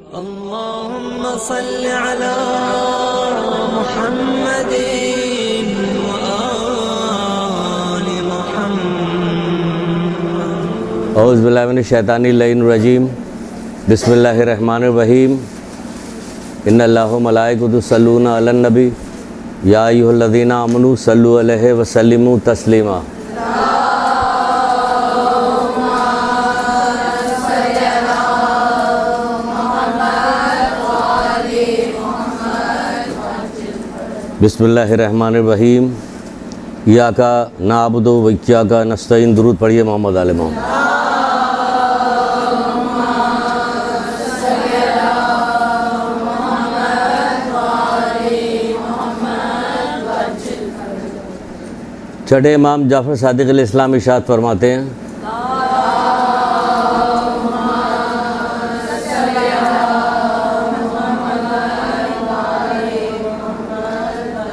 अल्लाहुम्मा सल्लि अला मुहम्मदिन व आलि मुहम्मद। औज़ु बिल्लाहि मिनश शैतानिर रजीम। बिस्मिल्लाहिर रहमानिर रहीम। इन्नल्लाह व मलाइकतहु युसल्लूना अलन नबी या अय्युहल्लज़ीना आमनू सल्लु अलैहि व सल्लिमू तस्लीमा। बिस्मिल्लाहिर्रहमानिर्रहीम। इय्याका नअबुदु व इय्याका नस्तईन। दुरूद पढ़िए मोहम्मद आले मोहम्मद। छठे इमाम जाफ़र सादिक़ अलैहिस्सलाम इरशाद फरमाते हैं,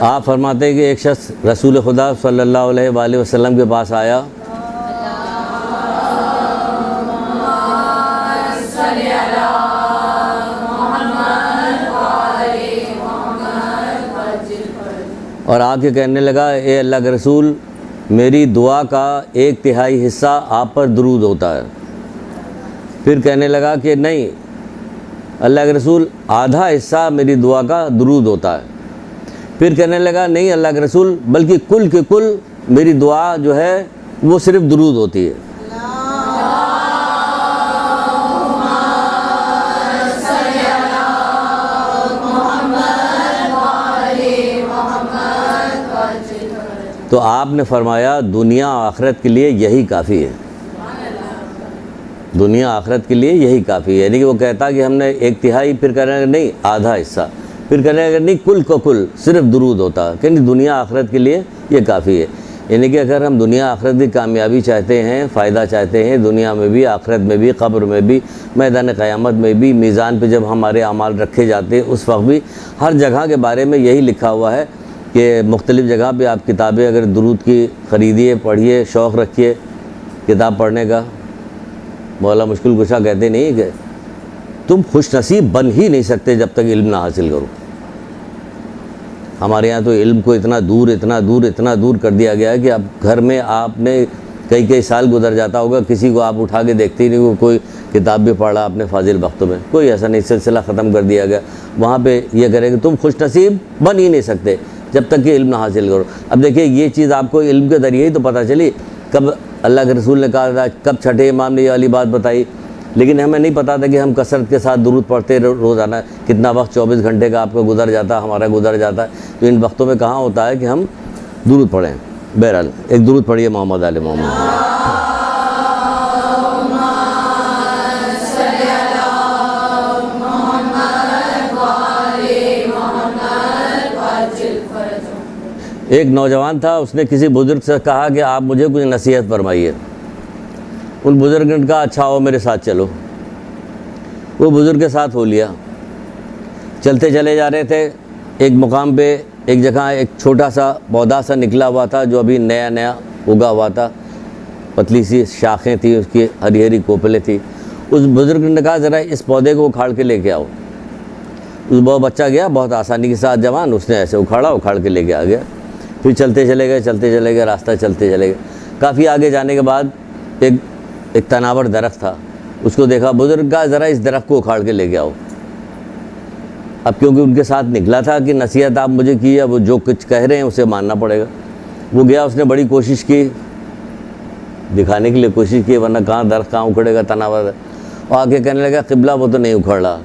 आप फरमाते हैं कि एक शख्स रसूल खुदा सल्लल्लाहु अलैहि वसल्लम के पास आया और आके कहने लगा, ए अल्लाह के रसूल, मेरी दुआ का 1/3 हिस्सा आप पर दुरूद होता है। फिर कहने लगा कि नहीं अल्लाह के रसूल, आधा हिस्सा मेरी दुआ का दुरूद होता है। फिर कहने लगा, नहीं अल्लाह के रसूल, बल्कि कुल के कुल मेरी दुआ जो है वो सिर्फ दुरूद होती है। तो आपने फरमाया दुनिया आखिरत के लिए यही काफ़ी है। दुनिया आखिरत के लिए यही काफ़ी है। यानी कि वो कहता कि हमने 1/3, फिर कहने लगा नहीं आधा हिस्सा, फिर कहने लगा नहीं कुल को कुल सिर्फ दुरूद होता है। कि दुनिया आखिरत के लिए ये काफ़ी है। यानी कि अगर हम दुनिया आखिरत की कामयाबी चाहते हैं, फ़ायदा चाहते हैं, दुनिया में भी, आखिरत में भी, क़ब्र में भी, मैदान क़यामत में भी, मीज़ान पे जब हमारे अमाल रखे जाते हैं उस वक्त भी, हर जगह के बारे में यही लिखा हुआ है कि मुख्तलिफ़ जगह पे आप किताबें अगर दुरूद की ख़रीदिए, पढ़िए, शौक़ रखिए किताब पढ़ने का। मौला मुश्किल कुशा कहते नहीं कि तुम खुश नसीब बन ही नहीं सकते जब तक इल्म ना हासिल करो। हमारे यहाँ तो इल्म को इतना दूर कर दिया गया है कि अब घर में आपने कई साल गुजर जाता होगा, किसी को आप उठा के देखते ही नहीं हो कोई किताब भी पढ़ा अपने फाजिल वक्तों में, कोई ऐसा नहीं। सिलसिला ख़त्म कर दिया गया। वहाँ पे ये करें कि तुम खुश नसीब बन ही नहीं सकते जब तक कि इल्म ना हासिल करो। अब देखिए ये चीज़ आपको इल्म के ज़रिए ही तो पता चली। कब अल्लाह के रसूल ने कहा था, कब छठे इमाम ने ये वाली बात बताई, लेकिन हमें नहीं पता था कि हम कसरत के साथ दुरूद पढ़ते रोज़ाना। कितना वक्त 24 घंटे का आपका गुजर जाता, हमारा गुजर जाता है। तो इन वक्तों में कहाँ होता है कि हम दुरूद पढ़ें। बहरहाल एक दुरूद पढ़िए मोहम्मद आले मोहम्मद। एक नौजवान था, उसने किसी बुज़ुर्ग से कहा कि आप मुझे कुछ नसीहत फरमाइए। उन बुज़ुर्ग ने कहा, अच्छा हो मेरे साथ चलो। वो बुज़ुर्ग के साथ हो लिया। चलते चले जा रहे थे, एक मुकाम पे एक जगह एक छोटा सा पौधा सा निकला हुआ था जो अभी नया नया उगा हुआ था। पतली सी शाखें थी उसकी, हरी हरी कोपलें थी। उस बुज़ुर्ग ने कहा, ज़रा इस पौधे को उखाड़ के लेके आओ। उस बहुत बच्चा गया, बहुत आसानी के साथ जवान, उसने ऐसे उखाड़ के लेके आ गया। फिर चलते चले गए, रास्ता चलते चले गए। काफ़ी आगे जाने के बाद एक तनावर दरख्त था, उसको देखा। बुज़ुर्ग का ज़रा इस दरख्त को उखाड़ के लेके आओ। अब क्योंकि उनके साथ निकला था कि नसीहत आप मुझे की है, वो जो कुछ कह रहे हैं उसे मानना पड़ेगा। वो गया, उसने बड़ी कोशिश की, दिखाने के लिए कोशिश की, वरना कहाँ दरख्त कहाँ उखड़ेगा, तनावर। और आगे कहने लगा, क़िबला वो तो नहीं उखड़ रहा।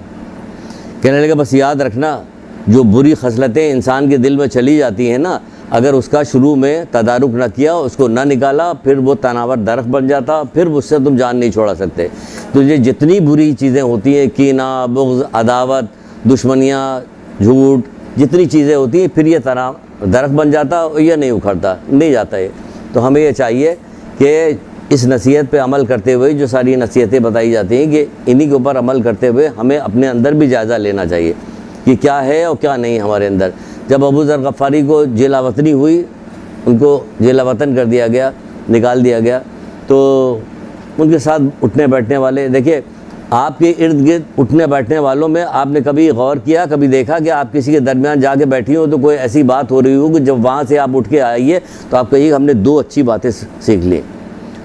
कहने लगा, बस याद रखना, जो बुरी खसलतें इंसान के दिल में चली जाती हैं ना, अगर उसका शुरू में तदारुक न किया, उसको ना निकाला, फिर वो तनावर दरख्त बन जाता, फिर उससे तुम जान नहीं छोड़ा सकते। तो ये जितनी बुरी चीज़ें होती हैं, कीना, बुग़्ज़, अदावत, दुश्मनियाँ, झूठ, जितनी चीज़ें होती हैं, फिर ये दरख्त बन जाता और ये नहीं उखड़ता, नहीं जाता ये। तो हमें ये चाहिए कि इस नसीहत पे अमल करते हुए, जो सारी नसीहतें बताई जाती हैं, कि इन्हीं के ऊपर अमल करते हुए हमें अपने अंदर भी जायज़ा लेना चाहिए कि क्या है और क्या नहीं हमारे अंदर। जब अबू ज़र गफ़ारी को जेला वतनी हुई, उनको जेला वतन कर दिया गया, निकाल दिया गया, तो उनके साथ उठने बैठने वाले, देखिए आपके इर्द गिर्द उठने बैठने वालों में आपने कभी गौर किया, कभी देखा कि आप किसी के दरमियान जाके बैठी हो तो कोई ऐसी बात हो रही हो कि जब वहाँ से आप उठ के आइए तो आप कहिए हमने 2 अच्छी बातें सीख ली,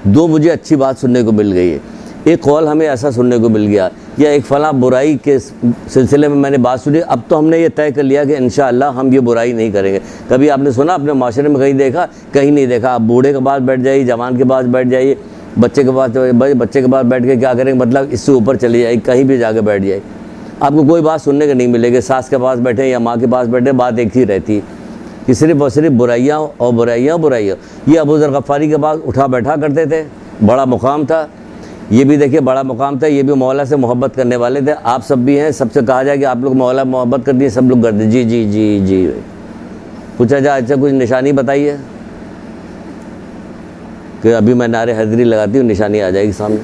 2 मुझे अच्छी बात सुनने को मिल गई है, एक कौल हमें ऐसा सुनने को मिल गया, या एक फला बुराई के सिलसिले में मैंने बात सुनी, अब तो हमने ये तय कर लिया कि इंशाअल्लाह हम ये बुराई नहीं करेंगे। कभी आपने सुना अपने माशरे में कहीं देखा? कहीं नहीं देखा। आप बूढ़े के पास बैठ जाइए, जवान के पास बैठ जाइए, बच्चे के पास बैठ के क्या करेंगे, मतलब इससे ऊपर चले जाइए, कहीं भी जाके बैठ जाइए, आपको कोई बात सुनने को नहीं मिलेगी। सास के पास बैठे या माँ के पास बैठे, बात एक ही रहती है कि सिर्फ और सिर्फ बुराइयाँ और बुराइयाँ बुराइयाँ। ये अबू ज़र गफ़ारी के पास उठा बैठा करते थे, बड़ा मुकाम था। ये भी देखिए बड़ा मुकाम था, ये भी मौला से मोहब्बत करने वाले थे। आप सब भी हैं, सबसे कहा जाए कि आप लोग मौला मोहब्बत कर दिए, सब लोग कर दिए जी जी जी जी। पूछा जाए अच्छा कुछ निशानी बताइए कि अभी मैं नारे हैदरी लगाती हूँ, निशानी आ जाएगी सामने।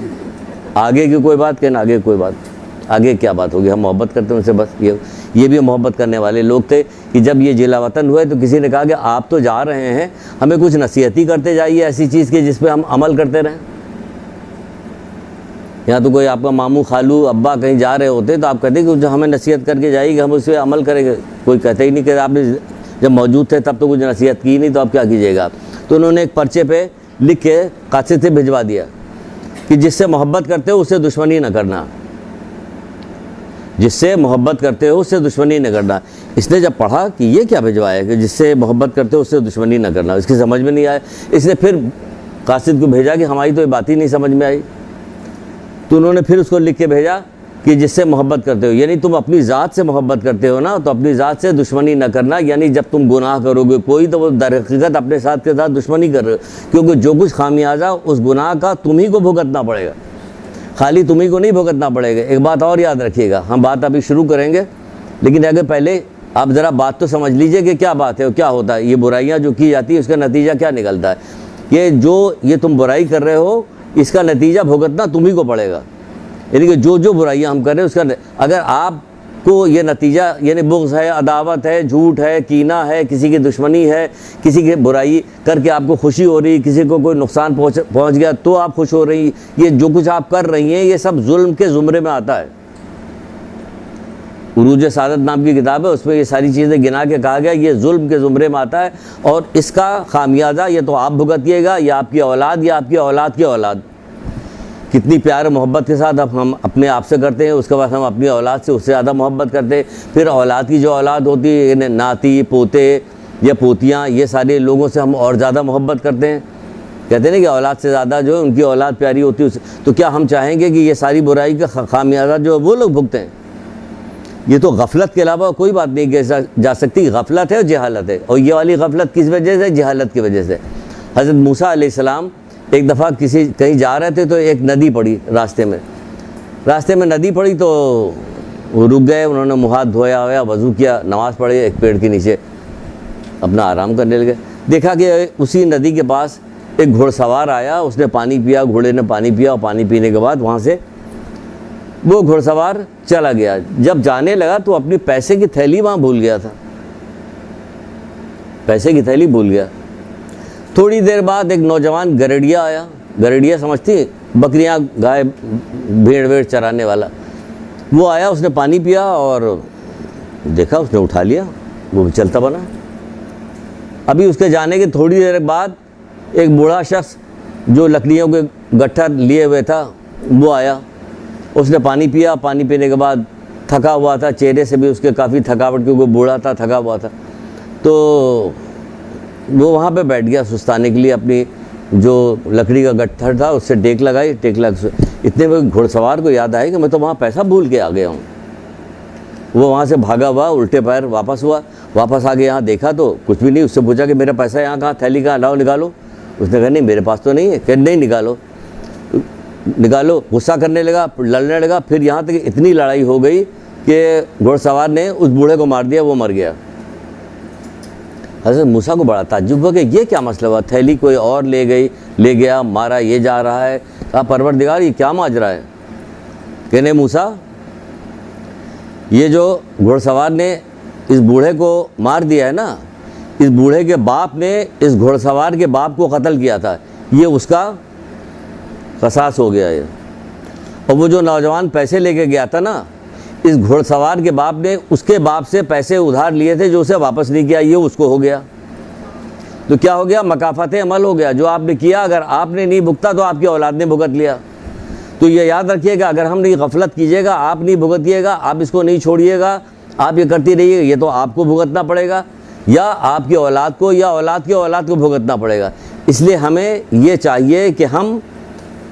आगे की कोई बात कहना, आगे कोई बात, आगे क्या बात होगी, हम मोहब्बत करते हैं उनसे बस। ये भी मोहब्बत करने वाले लोग थे कि जब ये जिला वतन हुए तो किसी ने कहा कि आप तो जा रहे हैं, हमें कुछ नसीहती करते जाइए ऐसी चीज़ की जिस पे हम अमल करते रहें। यहाँ तो कोई आपका मामू खालू अब्बा कहीं जा रहे होते तो आप कहते कि हमें नसीहत करके जाइए, हम उस पर अमल करेंगे। कोई कहते ही नहीं कि आपने जब मौजूद थे तब तो कुछ नसीहत की नहीं, तो आप क्या कीजिएगा आप। तो उन्होंने एक पर्चे पे लिख के कासिद से भिजवा दिया कि जिससे मोहब्बत करते हो उससे दुश्मनी न करना, जिससे मोहब्बत करते हो उससे दुश्मनी न करना। इसने जब पढ़ा कि ये क्या भिजवाया कि जिससे मोहब्बत करते हो उससे दुश्मनी न करना, इसकी समझ में नहीं आया। इसने फिर कासिद को भेजा कि हमारी तो ये बात ही नहीं समझ में आई। तो उन्होंने फिर उसको लिख के भेजा कि जिससे मोहब्बत करते हो, यानी तुम अपनी ज़ात से मोहब्बत करते हो ना, तो अपनी ज़ात से दुश्मनी न करना। यानी जब तुम गुनाह करोगे कोई, तो वो दर हकीकत अपने साथ के साथ दुश्मनी कर रहे हो, क्योंकि जो कुछ खामियाजा उस गुनाह का तुम्ही को भुगतना पड़ेगा, खाली तुम्ही को नहीं भुगतना पड़ेगा। एक बात और याद रखिएगा, हम बात अभी शुरू करेंगे, लेकिन अगर पहले आप ज़रा बात तो समझ लीजिए कि क्या बात है और क्या होता है। ये बुराइयाँ जो की जाती है उसका नतीजा क्या निकलता है। ये तुम बुराई कर रहे हो, इसका नतीजा भुगतना तुम्ही को पड़ेगा। यानी कि जो बुराइयां हम कर रहे हैं उसका, अगर आपको ये नतीजा यानी बुग़्ज़ है, अदावत है, झूठ है, कीना है, किसी की दुश्मनी है, किसी की बुराई करके आपको खुशी हो रही, किसी को कोई नुकसान पहुंच गया तो आप खुश हो रही, ये जो कुछ आप कर रही हैं ये सब जुल्म के ज़ुमरे में आता है। उरूज सादत नाम की किताब है, उसमें ये सारी चीज़ें गिना के कहा गया ये जुल्म के ज़ुमरे में आता है, और इसका खामियाजा ये तो आप भुगतिएगा या आपकी औलाद या आपकी औलाद की औलाद। कितनी प्यार मोहब्बत के साथ अब हम अपने आप से करते हैं, उसके बाद हम अपनी औलाद से उससे ज़्यादा मोहब्बत करते हैं। फिर औलाद की जो औलाद होती है, नाती पोते या पोतियाँ, ये सारे लोगों से हम और ज़्यादा मोहब्बत करते हैं। कहते हैं ना कि औलाद से ज़्यादा जो है उनकी औलाद प्यारी होती है। तो क्या हम चाहेंगे कि ये सारी बुराई का खामियाजा जो वो लोग भुगतें हैं? ये तो गफलत के अलावा कोई बात नहीं कही जा सकती। गफलत है और जहालत है, और ये वाली गफलत किस वजह से? जहालत की वजह से। हज़रत मूसा अलैहिस्सलाम एक दफ़ा कहीं जा रहे थे तो एक नदी पड़ी रास्ते में नदी पड़ी, तो वो रुक गए। उन्होंने मुँह हाथ धोया, वज़ू किया, नमाज़ पढ़ी, एक पेड़ के नीचे अपना आराम करने लगे। देखा कि उसी नदी के पास एक घुड़सवार आया, उसने पानी पिया, घोड़े ने पानी पिया, और पानी पीने के बाद वहाँ से वो घुड़सवार चला गया। जब जाने लगा तो अपनी पैसे की थैली वहाँ भूल गया था, पैसे की थैली भूल गया। थोड़ी देर बाद एक नौजवान गरड़िया आया। गरड़िया समझती, बकरियां, गाय, भेड़ वेड़ चराने वाला। वो आया, उसने पानी पिया और देखा, उसने उठा लिया, वो चलता बना। अभी उसके जाने के थोड़ी देर बाद एक बूढ़ा शख्स जो लकड़ियों के गट्ठा लिए हुए था वो आया, उसने पानी पिया। पानी पीने के बाद थका हुआ था, चेहरे से भी उसके काफ़ी थकावट, क्योंकि बूढ़ा था, थका हुआ था। तो वो वहाँ पे बैठ गया सुस्ताने के लिए, अपनी जो लकड़ी का गट्ठर था उससे टेक लगाई। इतने में घुड़सवार को याद आया कि मैं तो वहाँ पैसा भूल के आ गया हूँ। वो वहाँ से भागा हुआ, उल्टे पैर वापस हुआ। वापस आके यहाँ देखा तो कुछ भी नहीं। उससे पूछा कि मेरा पैसा यहाँ कहाँ, थैली कहाँ, लाओ निकालो। उसने कहा नहीं मेरे पास तो नहीं है। कह नहीं, निकालो। गुस्सा करने लगा, लड़ने लगा। फिर यहाँ तक इतनी लड़ाई हो गई कि घुड़सवार ने उस बूढ़े को मार दिया, वो मर गया। हज़रत मूसा को बड़ा ताज्जुब हुआ कि ये क्या मसला हुआ, थैली कोई और ले गया, मारा ये जा रहा है। कहा परवरदिगार ये क्या माजरा है? कहने मूसा, ये जो घुड़सवार ने इस बूढ़े को मार दिया है ना, इस बूढ़े के बाप ने इस घुड़सवार के बाप को कत्ल किया था, ये उसका कसास हो गया है। और वो जो नौजवान पैसे लेके गया था ना, इस घुड़सवार के बाप ने उसके बाप से पैसे उधार लिए थे जो उसे वापस नहीं किया, ये उसको हो गया। तो क्या हो गया? मकाफत अमल हो गया। जो आपने किया अगर आपने नहीं भुगता तो आपकी औलाद ने भुगत लिया। तो ये याद रखिएगा, अगर हम नहीं गफलत कीजिएगा, आप नहीं भुगतिएगा, आप इसको नहीं छोड़िएगा, आप ये करती रहिएगा, ये तो आपको भुगतना पड़ेगा या आपकी औलाद को या औलाद की औलाद को भुगतना पड़ेगा। इसलिए हमें ये चाहिए कि हम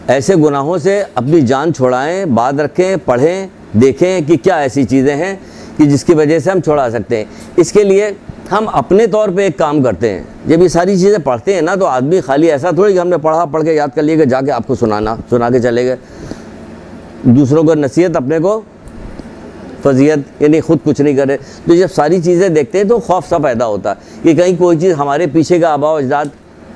ऐसे गुनाहों से अपनी जान छुड़ाएं, बात रखें, पढ़ें, देखें कि क्या ऐसी चीज़ें हैं कि जिसकी वजह से हम छुड़ा सकते हैं। इसके लिए हम अपने तौर पे एक काम करते हैं, जब ये सारी चीज़ें पढ़ते हैं ना तो आदमी खाली ऐसा थोड़ी कि हमने पढ़ के याद कर लिएगा जाके आपको सुना के चले गए। दूसरों को नसीहत, अपने को फजीयत, यानी ख़ुद कुछ नहीं करे। तो जब सारी चीज़ें देखते हैं तो खौफ सा पैदा होता है कि कहीं कोई चीज़ हमारे पीछे का आबा अजदाद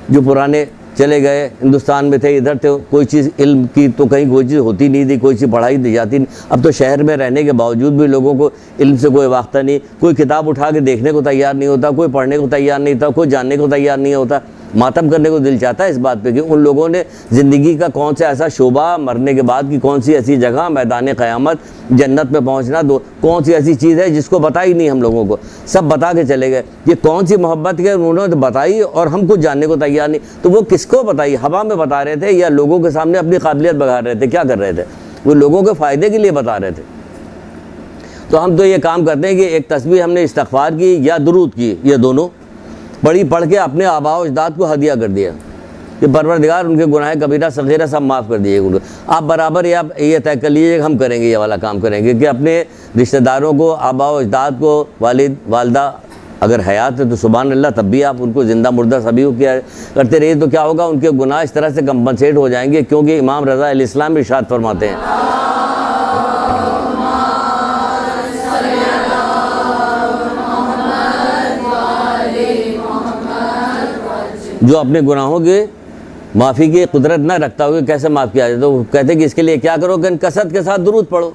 जो पुराने चले गए, हिंदुस्तान में थे, इधर थे, कोई चीज़ इल्म की तो कहीं कोई चीज़ होती नहीं थी, कोई चीज़ पढ़ाई दी जाती नहीं। अब तो शहर में रहने के बावजूद भी लोगों को इल्म से कोई वास्ता नहीं, कोई किताब उठा के देखने को तैयार नहीं होता, कोई पढ़ने को तैयार नहीं था, कोई जानने को तैयार नहीं होता। मातम करने को दिल चाहता है इस बात पे कि उन लोगों ने ज़िंदगी का कौन सा ऐसा शोबा, मरने के बाद की कौन सी ऐसी जगह, मैदान क़यामत, जन्नत में पहुंचना, दो कौन सी ऐसी चीज़ है जिसको बताई नहीं हम लोगों को। सब बता के चले गए। ये कौन सी मोहब्बत है उन्होंने तो बताई और हम कुछ जानने को तैयार नहीं। तो वो किसको बताई? हवा में बता रहे थे या लोगों के सामने अपनी काबिलियत बगा रहे थे? क्या कर रहे थे? वो लोगों के फ़ायदे के लिए बता रहे थे। तो हम तो ये काम करते हैं कि एक तस्बीह हमने इस्तग़फ़ार की या दुरूद की, ये दोनों पढ़ के अपने आबा अजदाद को हदिया कर दिया कि परवरदिगार उनके गुनाह कबीरा सगीरा सब माफ़ कर दिए उनको। आप बराबर या ये तय कर लीजिए हम करेंगे, ये वाला काम करेंगे कि अपने रिश्तेदारों को, आबा अजदाद को, वालिद वालदा अगर हयात है तो सुभान अल्लाह, तब भी आप उनको ज़िंदा मुर्दा सभी को क्या करते रहिए। तो क्या होगा? उनके गुनाह इस तरह से कंपनसेट हो जाएंगे, क्योंकि इमाम रज़ा अलैहिस्सलाम इरशाद फरमाते हैं, जो अपने गुनाहों के माफ़ी की कुदरत ना रखता हो कैसे माफ़ किया जाए। तो कहते हैं कि इसके लिए क्या करो कि कसरत के साथ दुरूद पढ़ो।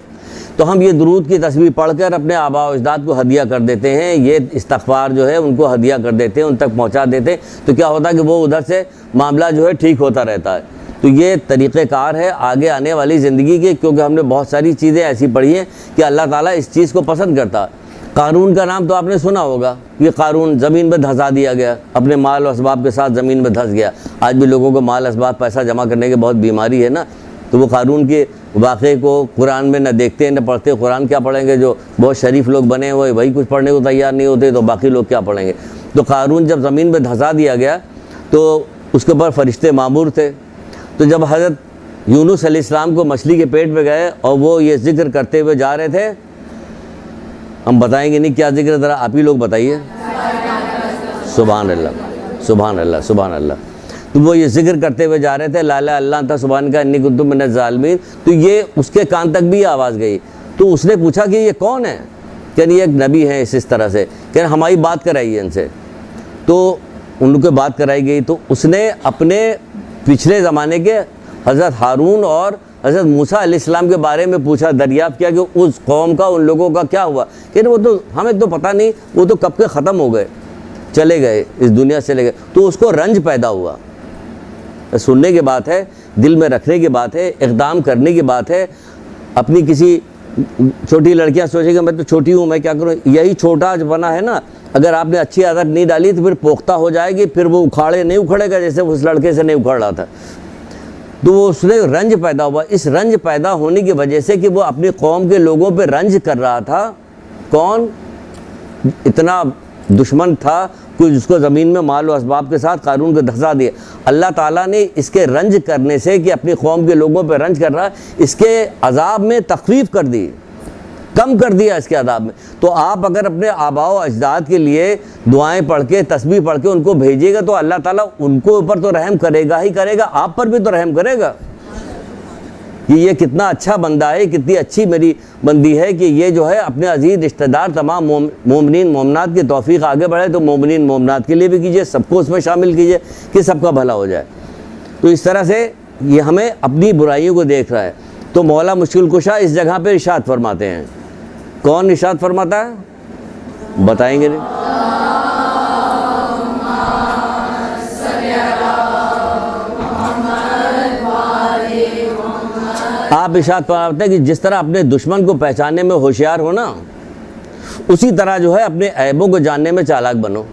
तो हम ये दुरूद की तस्वीर पढ़कर अपने आबा अजदाद को हदिया कर देते हैं, ये इस्तग़फ़ार जो है उनको हदिया कर देते हैं, उन तक पहुंचा देते हैं। तो क्या होता है कि वो उधर से मामला जो है ठीक होता रहता है। तो ये तरीक़ेकार है आगे आने वाली ज़िंदगी के, क्योंकि हमने बहुत सारी चीज़ें ऐसी पढ़ी हैं कि अल्लाह ताला इस चीज़ को पसंद करता है। कारून का नाम तो आपने सुना होगा, ये कारून ज़मीन में धंसा दिया गया, अपने माल और असबाब के साथ ज़मीन में धंस गया। आज भी लोगों को माल असबाब पैसा जमा करने की बहुत बीमारी है ना। तो वो कारून के वाक़े को कुरान में न देखते हैं न पढ़ते। कुरान क्या पढ़ेंगे? जो बहुत शरीफ लोग बने हुए वही कुछ पढ़ने को तैयार नहीं होते, तो बाकी लोग क्या पढ़ेंगे? तो कारून जब ज़मीन में धंसा दिया गया तो उसके ऊपर फ़रिश्ते मामूर थे। तो जब हज़रत यूनुस अलैहिस्सलाम को मछली के पेट में गए और वो ये ज़िक्र करते हुए जा रहे थे, हम बताएंगे नहीं क्या जिक्र, ज़रा आप ही लोग बताइए। सुभान अल्लाह, सुभान अल्लाह, सुभान अल्लाह। तो वो ये जिक्र करते हुए जा रहे थे, ला इलाहा इल्लल्लाह अंता सुब्हानका इन्नी कुन्तु मिनज़ ज़ालिमीन। तो ये उसके कान तक भी आवाज़ गई। तो उसने पूछा कि ये कौन है? कह ये एक नबी है इस तरह से, कह हमारी बात कराइए इनसे। तो उनको बात कराई गई। तो उसने अपने पिछले ज़माने के हज़रत हारून और हज़रत मूसा अलैहिस्सलाम के बारे में पूछा, दरियाफ़्त किया कि उस कौम का, उन लोगों का क्या हुआ। कि वो तो हमें तो पता नहीं, वो तो कब के ख़त्म हो गए, चले गए, इस दुनिया से चले गए। तो उसको रंज पैदा हुआ। सुनने की बात है, दिल में रखने की बात है, इक़दाम करने की बात है। अपनी किसी छोटी लड़कियां सोचेंगे मैं तो छोटी हूँ, मैं क्या करूँ, यही छोटा जो बना है ना, अगर आपने अच्छी आदत नहीं डाली तो फिर पोख्ता हो जाएगी, फिर वो नहीं उखड़ेगा जैसे उस लड़के से नहीं उखड़ रहा था। तो वो उसने रंज पैदा हुआ। इस रंज पैदा होने की वजह से कि वो अपनी कौम के लोगों पे रंज कर रहा था। कौन इतना दुश्मन था कि जिसको ज़मीन में माल और असबाब के साथ कारून को धंसा दिया। अल्लाह ताला ने इसके रंज करने से कि अपनी कौम के लोगों पे रंज कर रहा है, इसके अजाब में तख़फ़ीफ़ कर दी, कम कर दिया इसके अदाब में। तो आप अगर अपने आबाओ अजदाद के लिए दुआएं पढ़ के, तस्बीह पढ़ के उनको भेजिएगा तो अल्लाह ताला उनको ऊपर तो रहम करेगा ही करेगा, आप पर भी तो रहम करेगा कि ये कितना अच्छा बंदा है, कितनी अच्छी मेरी बंदी है कि ये जो है अपने अजीज़ रिश्तेदार तमाम मोमिनीन मोमनात की तौफीक आगे बढ़े। तो मोमिनीन मोमनात के लिए भी कीजिए, सबको उसमें शामिल कीजिए कि सबका भला हो जाए। तो इस तरह से ये हमें अपनी बुराइयों को देख रहा है। तो मौला मुश्किल कुशा इस जगह पर इरशाद फरमाते हैं। कौन इरशाद फरमाता है? बताएंगे नहीं। आप इरशाद फरमाते हैं कि जिस तरह अपने दुश्मन को पहचानने में होशियार हो ना, उसी तरह जो है अपने ऐबों को जानने में चालाक बनो।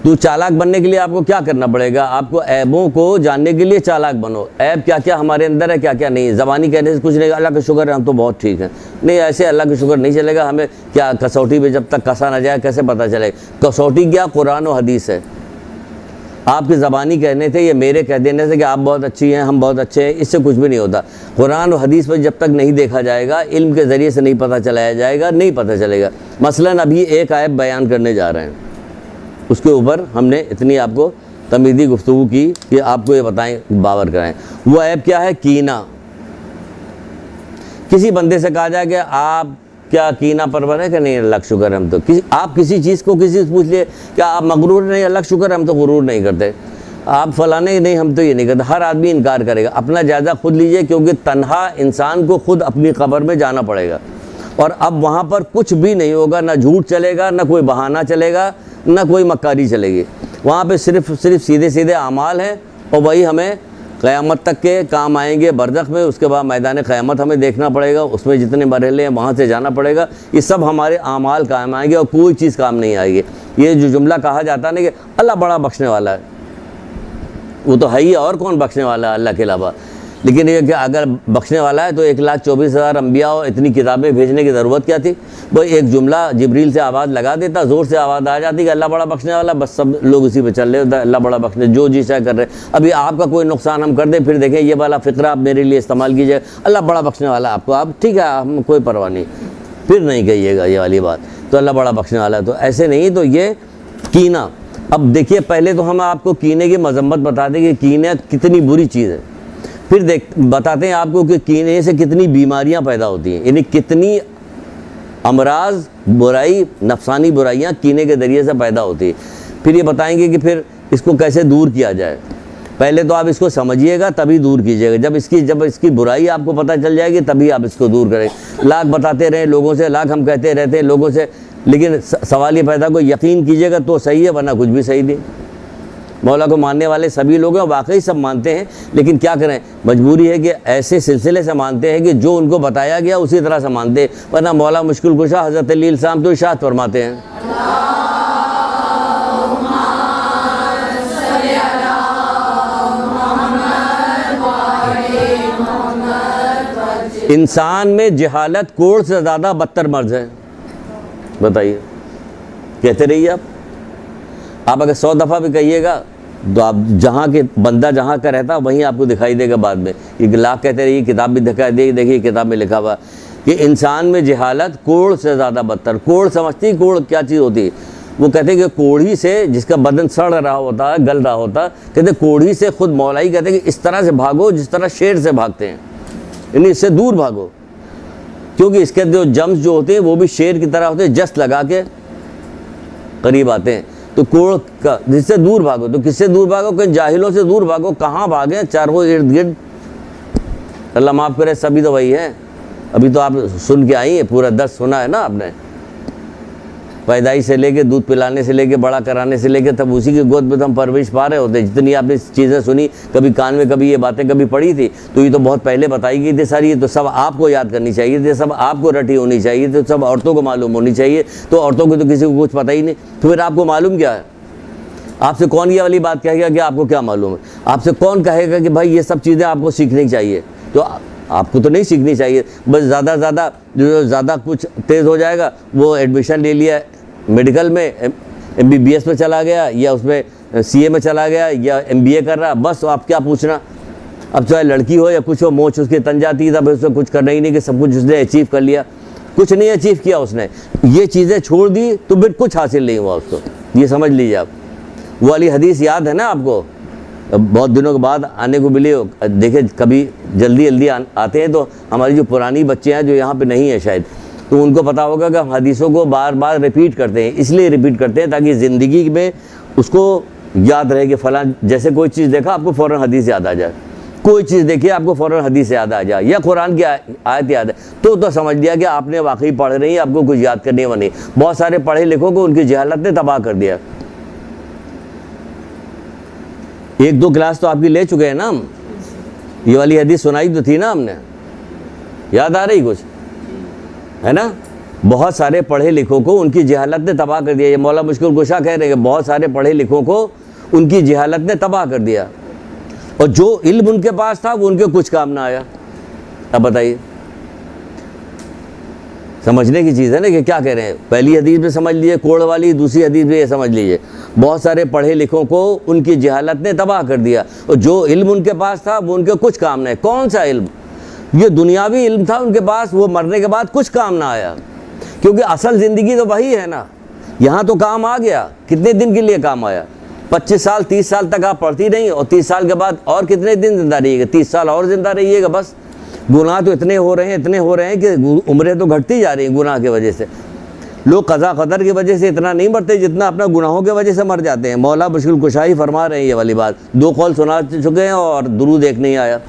तो चालाक बनने के लिए आपको क्या करना पड़ेगा? आपको ऐबों को जानने के लिए चालाक बनो। ऐब क्या क्या हमारे अंदर है, क्या क्या नहीं। ज़बानी कहने से कुछ नहीं, अल्लाह का शुक्र है हम तो बहुत ठीक हैं, नहीं, ऐसे अल्लाह का शुक्र नहीं चलेगा। हमें क्या कसौटी पे जब तक कसा ना जाए कैसे पता चलेगा? कसौटी क्या? कुरान और हदीस है। आपकी ज़बानी कहने से, ये मेरे कह देने से कि आप बहुत अच्छी हैं, हम बहुत अच्छे हैं, इससे कुछ भी नहीं होता। कुरान और हदीस पर जब तक नहीं देखा जाएगा, इल्म के ज़रिए से नहीं पता चलाया जाएगा, नहीं पता चलेगा। मसलन अभी एक आयत बयान करने जा रहे हैं, उसके ऊपर हमने इतनी आपको तमीदी गुफ्तगू की कि आपको ये बताएं, बावर कराएं। वो ऐब क्या है? कीना। किसी बंदे से कहा जाए कि आप क्या कीना परवर है कि नहीं? अल्लाह का शुक्र है हम तो। आप किसी चीज़ को किसी से पूछ लिए, क्या आप मगरूर नहीं? अल्लाह का शुक्र है हम तो गुरूर नहीं करते। आप फलाने नहीं, हम तो ये नहीं करते। हर आदमी इनकार करेगा। अपना जायज़ा खुद लीजिए, क्योंकि तन्हा इंसान को खुद अपनी कब्र में जाना पड़ेगा, और अब वहाँ पर कुछ भी नहीं होगा, ना झूठ चलेगा, ना कोई बहाना चलेगा, ना कोई मक्कारी चलेगी। वहाँ पे सिर्फ सीधे सीधे आमाल हैं, और वही हमें क़यामत तक के काम आएंगे बरज़ख में। उसके बाद मैदान क़यामत हमें देखना पड़ेगा, उसमें जितने मरहले हैं वहाँ से जाना पड़ेगा। ये सब हमारे आमाल काम आएंगे और कोई चीज़ काम नहीं आएगी। ये जो जुमला कहा जाता है ना कि अल्लाह बड़ा बख्शने वाला है, वो तो है ही, और कौन बख्शने वाला है अल्लाह के अलावा। लेकिन ये कि अगर बख्शने वाला है तो 1,24,000 अम्बिया और इतनी किताबें भेजने की ज़रूरत क्या थी? वो एक जुमला जिब्रील से आवाज़ लगा देता, ज़ोर से आवाज़ आ जाती कि अल्लाह बड़ा बख्शने वाला, बस सब लोग उसी पे चल रहे होता है, अल्लाह बड़ा बख्शने, जो जी चाहे कर रहे। अभी आपका कोई नुकसान हम कर दें, फिर देखें ये वाला फ़िक्रा आप मेरे लिए इस्तेमाल कीजिए, अल्लाह बड़ा बख्शने वाला आपको, आप ठीक है, हम कोई परवाह नहीं, फिर नहीं कहिएगा ये वाली बात, तो अल्लाह बड़ा बख्शने वाला है। तो ऐसे नहीं, तो ये कीना। अब देखिए, पहले तो हम आपको कीने की मजम्मत बता दें कि कीना कितनी बुरी चीज़ है, फिर बताते हैं आपको कि कीने से कितनी बीमारियां पैदा होती हैं, यानी कितनी अमराज, बुराई, नफसानी बुराइयां कीने के ज़रिए से पैदा होती है। फिर ये बताएंगे कि फिर इसको कैसे दूर किया जाए। पहले तो आप इसको समझिएगा, तभी दूर कीजिएगा। जब इसकी बुराई आपको पता चल जाएगी, तभी आप इसको दूर करें। लाख बताते रहें लोगों से, लाख हम कहते रहते हैं लोगों से, लेकिन सवाल ये पैदा को यकीन कीजिएगा तो सही है, वरना कुछ भी सही नहीं। मौला को मानने वाले सभी लोग हैं, वाकई सब मानते हैं, लेकिन क्या करें, मजबूरी है कि ऐसे सिलसिले से मानते हैं कि जो उनको बताया गया उसी तरह से मानते हैं, वरना मौला मुश्किल कुशा हज़रत अली अलैहिस्सलाम तो इरशाद फरमाते हैं, इंसान में जहालत कोढ़ से ज़्यादा बदतर मर्ज है। बताइए, कहते रहिए आप अगर 100 दफ़ा भी कहिएगा तो आप जहाँ के बंदा जहाँ का रहता वहीं आपको दिखाई देगा बाद में। ये लाख कहते रहिए, किताब भी दिखाई देगी, देखिए किताब में लिखा हुआ कि इंसान में जहालत कोढ़ से ज़्यादा बदतर। कोढ़ समझती, कोढ़ क्या चीज़ होती है? वो कहते हैं कि कोढ़ी से, जिसका बदन सड़ रहा होता है, गल रहा होता, कहते कोढ़ी से खुद मौला ही कहते हैं कि इस तरह से भागो जिस तरह शेर से भागते हैं, यानी इससे दूर भागो, क्योंकि इसके जो जम्स जो होते हैं वो भी शेर की तरह होते हैं, जस्ट लगा के करीब आते हैं। तो कोढ़ का, जिससे दूर भागो, तो किससे दूर भागो? कहीं जाहिलों से दूर भागो। कहाँ भागे? चारों इर्द गिर्द, अल्लाह माफ़ करे, सभी तो वही है। अभी तो आप सुन के आई हैं, पूरा दर्स सुना है ना आपने, पैदाइश से लेके, दूध पिलाने से लेके, बड़ा कराने से लेके, तब उसी की गोद में तो हम परवरिश पा रहे होते। जितनी आपने चीज़ें सुनी, कभी कान में, कभी ये बातें कभी पढ़ी थी, तो ये तो बहुत पहले बताई गई थी सारी। ये तो सब आपको याद करनी चाहिए थी, सब आपको रटी होनी चाहिए थी, सब औरतों को मालूम होनी चाहिए। तो औरतों को तो किसी को कुछ पता ही नहीं, तो फिर आपको मालूम क्या है? आपसे कौन ये वाली बात कहेगा कि आपको क्या मालूम है? आपसे कौन कहेगा कि भाई ये सब चीज़ें आपको सीखनी चाहिए? तो आपको तो नहीं सीखनी चाहिए। बस ज़्यादा जो ज़्यादा कुछ तेज़ हो जाएगा, वो एडमिशन ले लिया मेडिकल में, MBBS में चला गया, या उसमें CA में चला गया, या MBA कर रहा, बस आप क्या पूछना। अब चाहे लड़की हो या कुछ हो, मोच उसकी तन जाती है, तब उसमें कुछ करना ही नहीं कि सब कुछ उसने अचीव कर लिया। कुछ नहीं अचीव किया उसने, ये चीज़ें छोड़ दी तो फिर कुछ हासिल नहीं हुआ उसको। ये समझ लीजिए आप। वो वाली हदीस याद है ना आपको? बहुत दिनों के बाद आने को मिली हो। देखिए, कभी जल्दी आते हैं तो हमारी जो पुरानी बच्चे हैं जो यहाँ पे नहीं है शायद, तो उनको पता होगा कि हम हदीसों को बार बार रिपीट करते हैं। इसलिए रिपीट करते हैं ताकि ज़िंदगी में उसको याद रहे कि फ़लाँ, जैसे कोई चीज़ देखा आपको फ़ौरन हदीस याद आ जाए, कोई चीज़ देखिए आपको फ़ौरन हदीस याद आ जाए, या कुरान की आयत याद है, तो समझ लिया कि आपने वाकई पढ़ रही, आपको कुछ याद करने वाली। बहुत सारे पढ़े लिखों को उनकी जहालत ने तबाह कर दिया। 1-2 क्लास तो आपकी ले चुके हैं ना हम, ये वाली हदीस सुनाई तो थी ना हमने, याद आ रही कुछ, है ना? बहुत सारे पढ़े लिखों को उनकी जहालत ने तबाह कर दिया। ये मौला मुश्किल कुशा कह रहे हैं कि बहुत सारे पढ़े लिखों को उनकी जहालत ने तबाह कर दिया, और जो इल्म उनके पास था वो उनके कुछ काम ना आया। अब बताइए, समझने की चीज़ है ना कि क्या कह रहे हैं। पहली हदीस में समझ लीजिए कोड़ वाली, दूसरी हदीस में ये समझ लीजिए बहुत सारे पढ़े लिखों को उनकी जहालत ने तबाह कर दिया, और जो इल्म उनके पास था वो उनके कुछ काम नहीं। कौन सा इल्म? ये दुनियावी इल्म था उनके पास, वो मरने के बाद कुछ काम ना आया, क्योंकि असल ज़िंदगी तो वही है ना। यहाँ तो काम आ गया, कितने दिन के लिए काम आया? 25 साल 30 साल तक आप पढ़ती नहीं, और 30 साल के बाद और कितने दिन ज़िंदा रहिएगा? 30 साल और ज़िंदा रहिएगा बस। गुनाह तो इतने हो रहे हैं कि उम्रें तो घटती जा रही हैं गुनाह की वजह से। लोग क़ज़ा क़दर की वजह से इतना नहीं मरते जितना अपना गुनाहों की वजह से मर जाते हैं। मौला मुश्किल कुशाई फरमा रहे हैं ये वाली बात। 2 कौल सुना चुके हैं और दुरूद एक नहीं आया।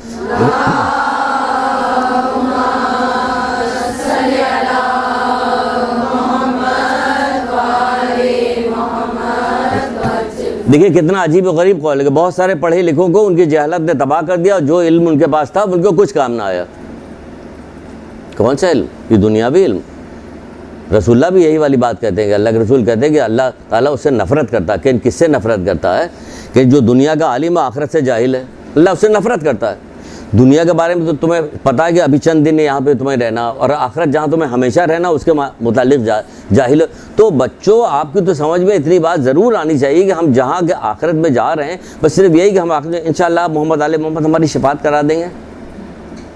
देखिए कितना अजीब और गरीब कौल है कि बहुत सारे पढ़े लिखों को उनकी जहालत ने तबाह कर दिया, और जो इल्म उनके पास था उनको कुछ काम ना आया। कौन सा इल्म? ये दुनियावी इल्म। रसूलुल्लाह भी यही वाली बात कहते हैं कि अल्लाह के रसूल कहते हैं कि अल्लाह ताला उससे नफ़रत करता है। कि किससे नफ़रत करता है? कि जो दुनिया का आलिम आखिरत से जाहिल है, अल्लाह उससे नफ़रत करता है। दुनिया के बारे में तो तुम्हें पता है कि अभी चंद दिन यहाँ पे तुम्हें रहना, और आखिरत जहाँ तुम्हें हमेशा रहना उसके मुतालिक जाहिल हो। तो बच्चों, आपकी तो समझ में इतनी बात ज़रूर आनी चाहिए कि हम जहाँ के आखिरत में जा रहे हैं, बस सिर्फ यही कि हम आखिरत इंशाअल्लाह मोहम्मद आले मोहम्मद हमारी शफात करा देंगे।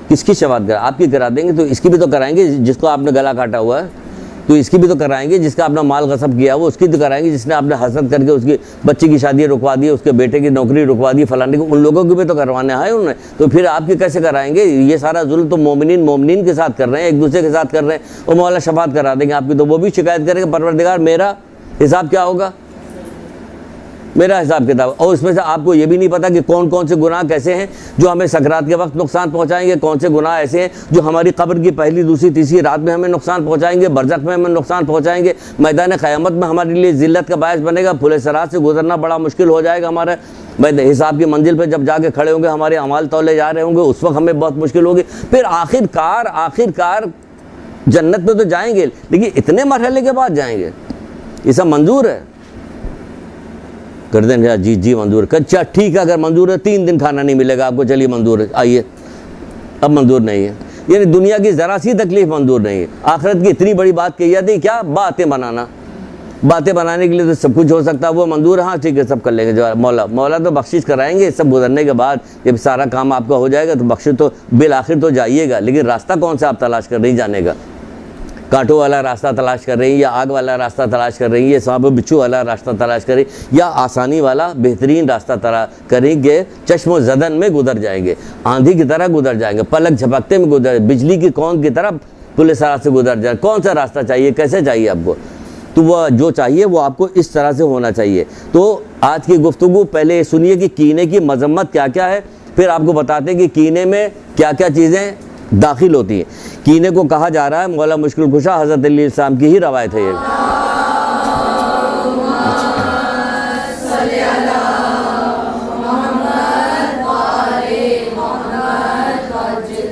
किसकी शफात करा? आपकी करा देंगे। तो इसकी भी तो कराएंगे जिसको आपने गला काटा हुआ है, तो इसकी भी तो कराएंगे। जिसका आपने माल गसब किया वो उसकी तो कराएंगे। जिसने आपने हसद करके उसकी बच्चे की शादी रुकवा दी, उसके बेटे की नौकरी रुकवा दी, फलाने को, उन लोगों की भी तो करवाने आए उन्होंने। तो फिर आपके कैसे कराएंगे? ये सारा जुल्म तो मोमिनीन के साथ कर रहे हैं, एक दूसरे के साथ कर रहे हैं। और मौला शफात करा देंगे आपकी, तो वो भी शिकायत करेंगे परवरदिगार मेरा हिसाब क्या होगा, मेरा हिसाब किताब। और उसमें से आपको ये भी नहीं पता कि कौन कौन से गुनाह कैसे हैं जो हमें सकरात के वक्त नुकसान पहुंचाएंगे, कौन से गुनाह ऐसे हैं जो हमारी कब्र की पहली दूसरी तीसरी रात में हमें नुकसान पहुंचाएंगे, बरज़ख में हमें नुकसान पहुंचाएंगे, मैदान क़यामत में हमारे लिए ज़िल्लत का बायस बनेगा, फुले सरात से गुजरना बड़ा मुश्किल हो जाएगा। हमारे हिसाब की मंजिल पर जब जाके खड़े होंगे, हमारे अमाल तौले जा रहे होंगे, उस वक्त हमें बहुत मुश्किल होगी। फिर आखिरकार जन्नत में तो जाएंगे, लेकिन इतने मरहले के बाद जाएंगे। ये सब मंजूर है? कर दें जी मंजूर है। अच्छा ठीक है, अगर मंजूर है 3 दिन खाना नहीं मिलेगा आपको, चलिए मंजूर है, आइए। अब मंजूर नहीं है, यानी दुनिया की ज़रा सी तकलीफ मंजूर नहीं है। आखिरत की इतनी बड़ी बात कही जाती है, क्या बातें बनाना। बातें बनाने के लिए तो सब कुछ हो सकता है, वो मंजूर है, हाँ ठीक है सब कर लेंगे। जो मौला तो बख्शिश कराएंगे। सब गुजरने के बाद जब सारा काम आपका हो जाएगा तो बख्शिश तो बिल आखिर तो जाइएगा, लेकिन रास्ता कौन सा आप तलाश कर रही जाने का? कांटों वाला रास्ता तलाश कर रही, या आग वाला रास्ता तलाश कर रही, या सांप बिच्छू वाला रास्ता तलाश कर रही, या आसानी वाला बेहतरीन रास्ता तलाश करेंगे? चश्मो ज़दन में गुजर जाएंगे, आंधी की तरह गुजर जाएंगे, पलक झपकते में गुजर, बिजली की कौन की तरह पुलिस सरात से गुजर जाए। कौन सा रास्ता चाहिए, कैसे चाहिए आपको? तो वह जो चाहिए वो आपको इस तरह से होना चाहिए। तो आज की गुफ्तगू पहले सुनिए कि कीने की मजम्मत क्या क्या है, फिर आपको बताते हैं कि कीने में क्या क्या चीज़ें दाखिल होती हैं। कीने को कहा जा रहा है, मौला मुश्किल कुशा हज़रत अली अलैहिस्सलाम की ही रवायत है ये।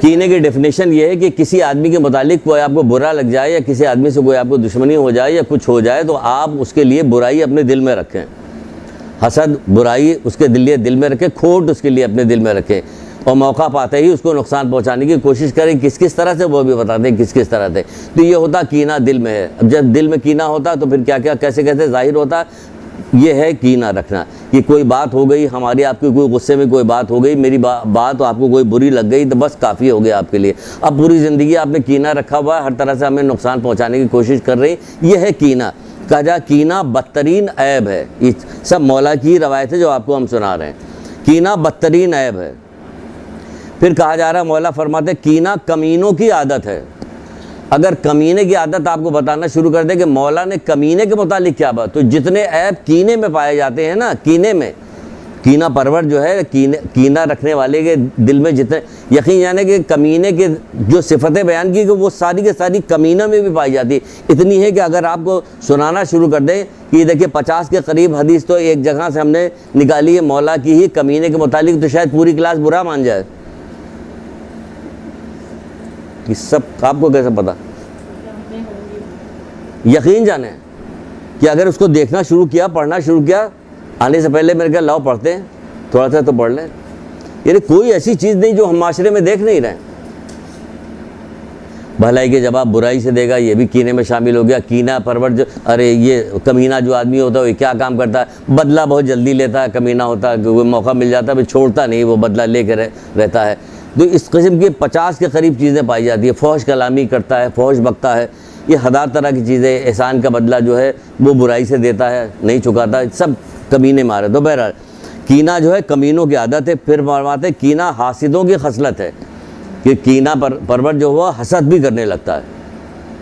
कीने की डेफिनेशन ये है कि किसी आदमी के मुतालिक कोई आपको बुरा लग जाए, या किसी आदमी से कोई आपको दुश्मनी हो जाए, या कुछ हो जाए, तो आप उसके लिए बुराई अपने दिल में रखें। हसद, बुराई उसके दिल में रखें, खोट उसके लिए अपने दिल में रखें, और मौका पाते ही उसको नुकसान पहुंचाने की कोशिश करें। किस किस तरह से वो भी बताते हैं, किस किस तरह से। तो ये होता कीना दिल में है। अब जब दिल में कीना होता तो फिर क्या क्या कैसे कैसे जाहिर होता है। ये है कीना रखना कि कोई बात हो गई हमारी, आपकी कोई गुस्से में कोई बात हो गई, मेरी बात आपको कोई बुरी लग गई, तो बस काफ़ी हो गया आपके लिए। अब पूरी ज़िंदगी आपने कीना रखा हुआ है, हर तरह से हमें नुकसान पहुँचाने की कोशिश कर रही। ये है कीना। कहा जा कीना बदतरीन ऐब है। ये सब मौला की रवायत है जो आपको हम सुना रहे हैं। कीना बदतरीन ऐब है। फिर कहा जा रहा है, मौला फरमाते कीना कमीनों की आदत है। अगर कमीने की आदत आपको बताना शुरू कर दे कि मौला ने कमीने के मुतालिक क्या बात, तो जितने ऐब कीने में पाए जाते हैं ना, कीने में, कीना परवर जो है, कीना रखने वाले के दिल में जितने, यकीन जाने कि कमीने के जो सिफतें बयान की वो सारी के सारी कमीना में भी पाई जाती है। इतनी है कि अगर आपको सुनाना शुरू कर दें कि देखिए 50 के करीब हदीस तो एक जगह से हमने निकाली है मौला की ही कमीने के मुतालिक, तो शायद पूरी क्लास बुरा मान जाए। ये सब आपको कैसे पता? यकीन जाने कि अगर उसको देखना शुरू किया, पढ़ना शुरू किया, आने से पहले मेरे ख्याल लाओ पढ़ते हैं, थोड़ा सा तो पढ़ लें। यानी कोई ऐसी चीज़ नहीं जो हम माशरे में देख नहीं रहे। भलाई के जवाब बुराई से देगा, ये भी कीने में शामिल हो गया। कीना परवर जो, अरे ये कमीना जो आदमी होता है वो क्या काम करता है, बदला बहुत जल्दी लेता है, कमीना होता है, कोई मौका मिल जाता है फिर छोड़ता नहीं, वो बदला लेकर रहता है। तो इस किस्म की 50 के करीब चीज़ें पाई जाती है। फौश कलामी करता है, फौश बकता है, ये हजार तरह की चीज़ें। एहसान का बदला जो है वो बुराई से देता है, नहीं चुकाता, सब कमीने मारे। तो बहरहाल कीना जो है कमीनों की आदत है। फिर फरमाते कीना हासिदों की खसलत है कि कीना परवर जो हुआ हसद भी करने लगता है।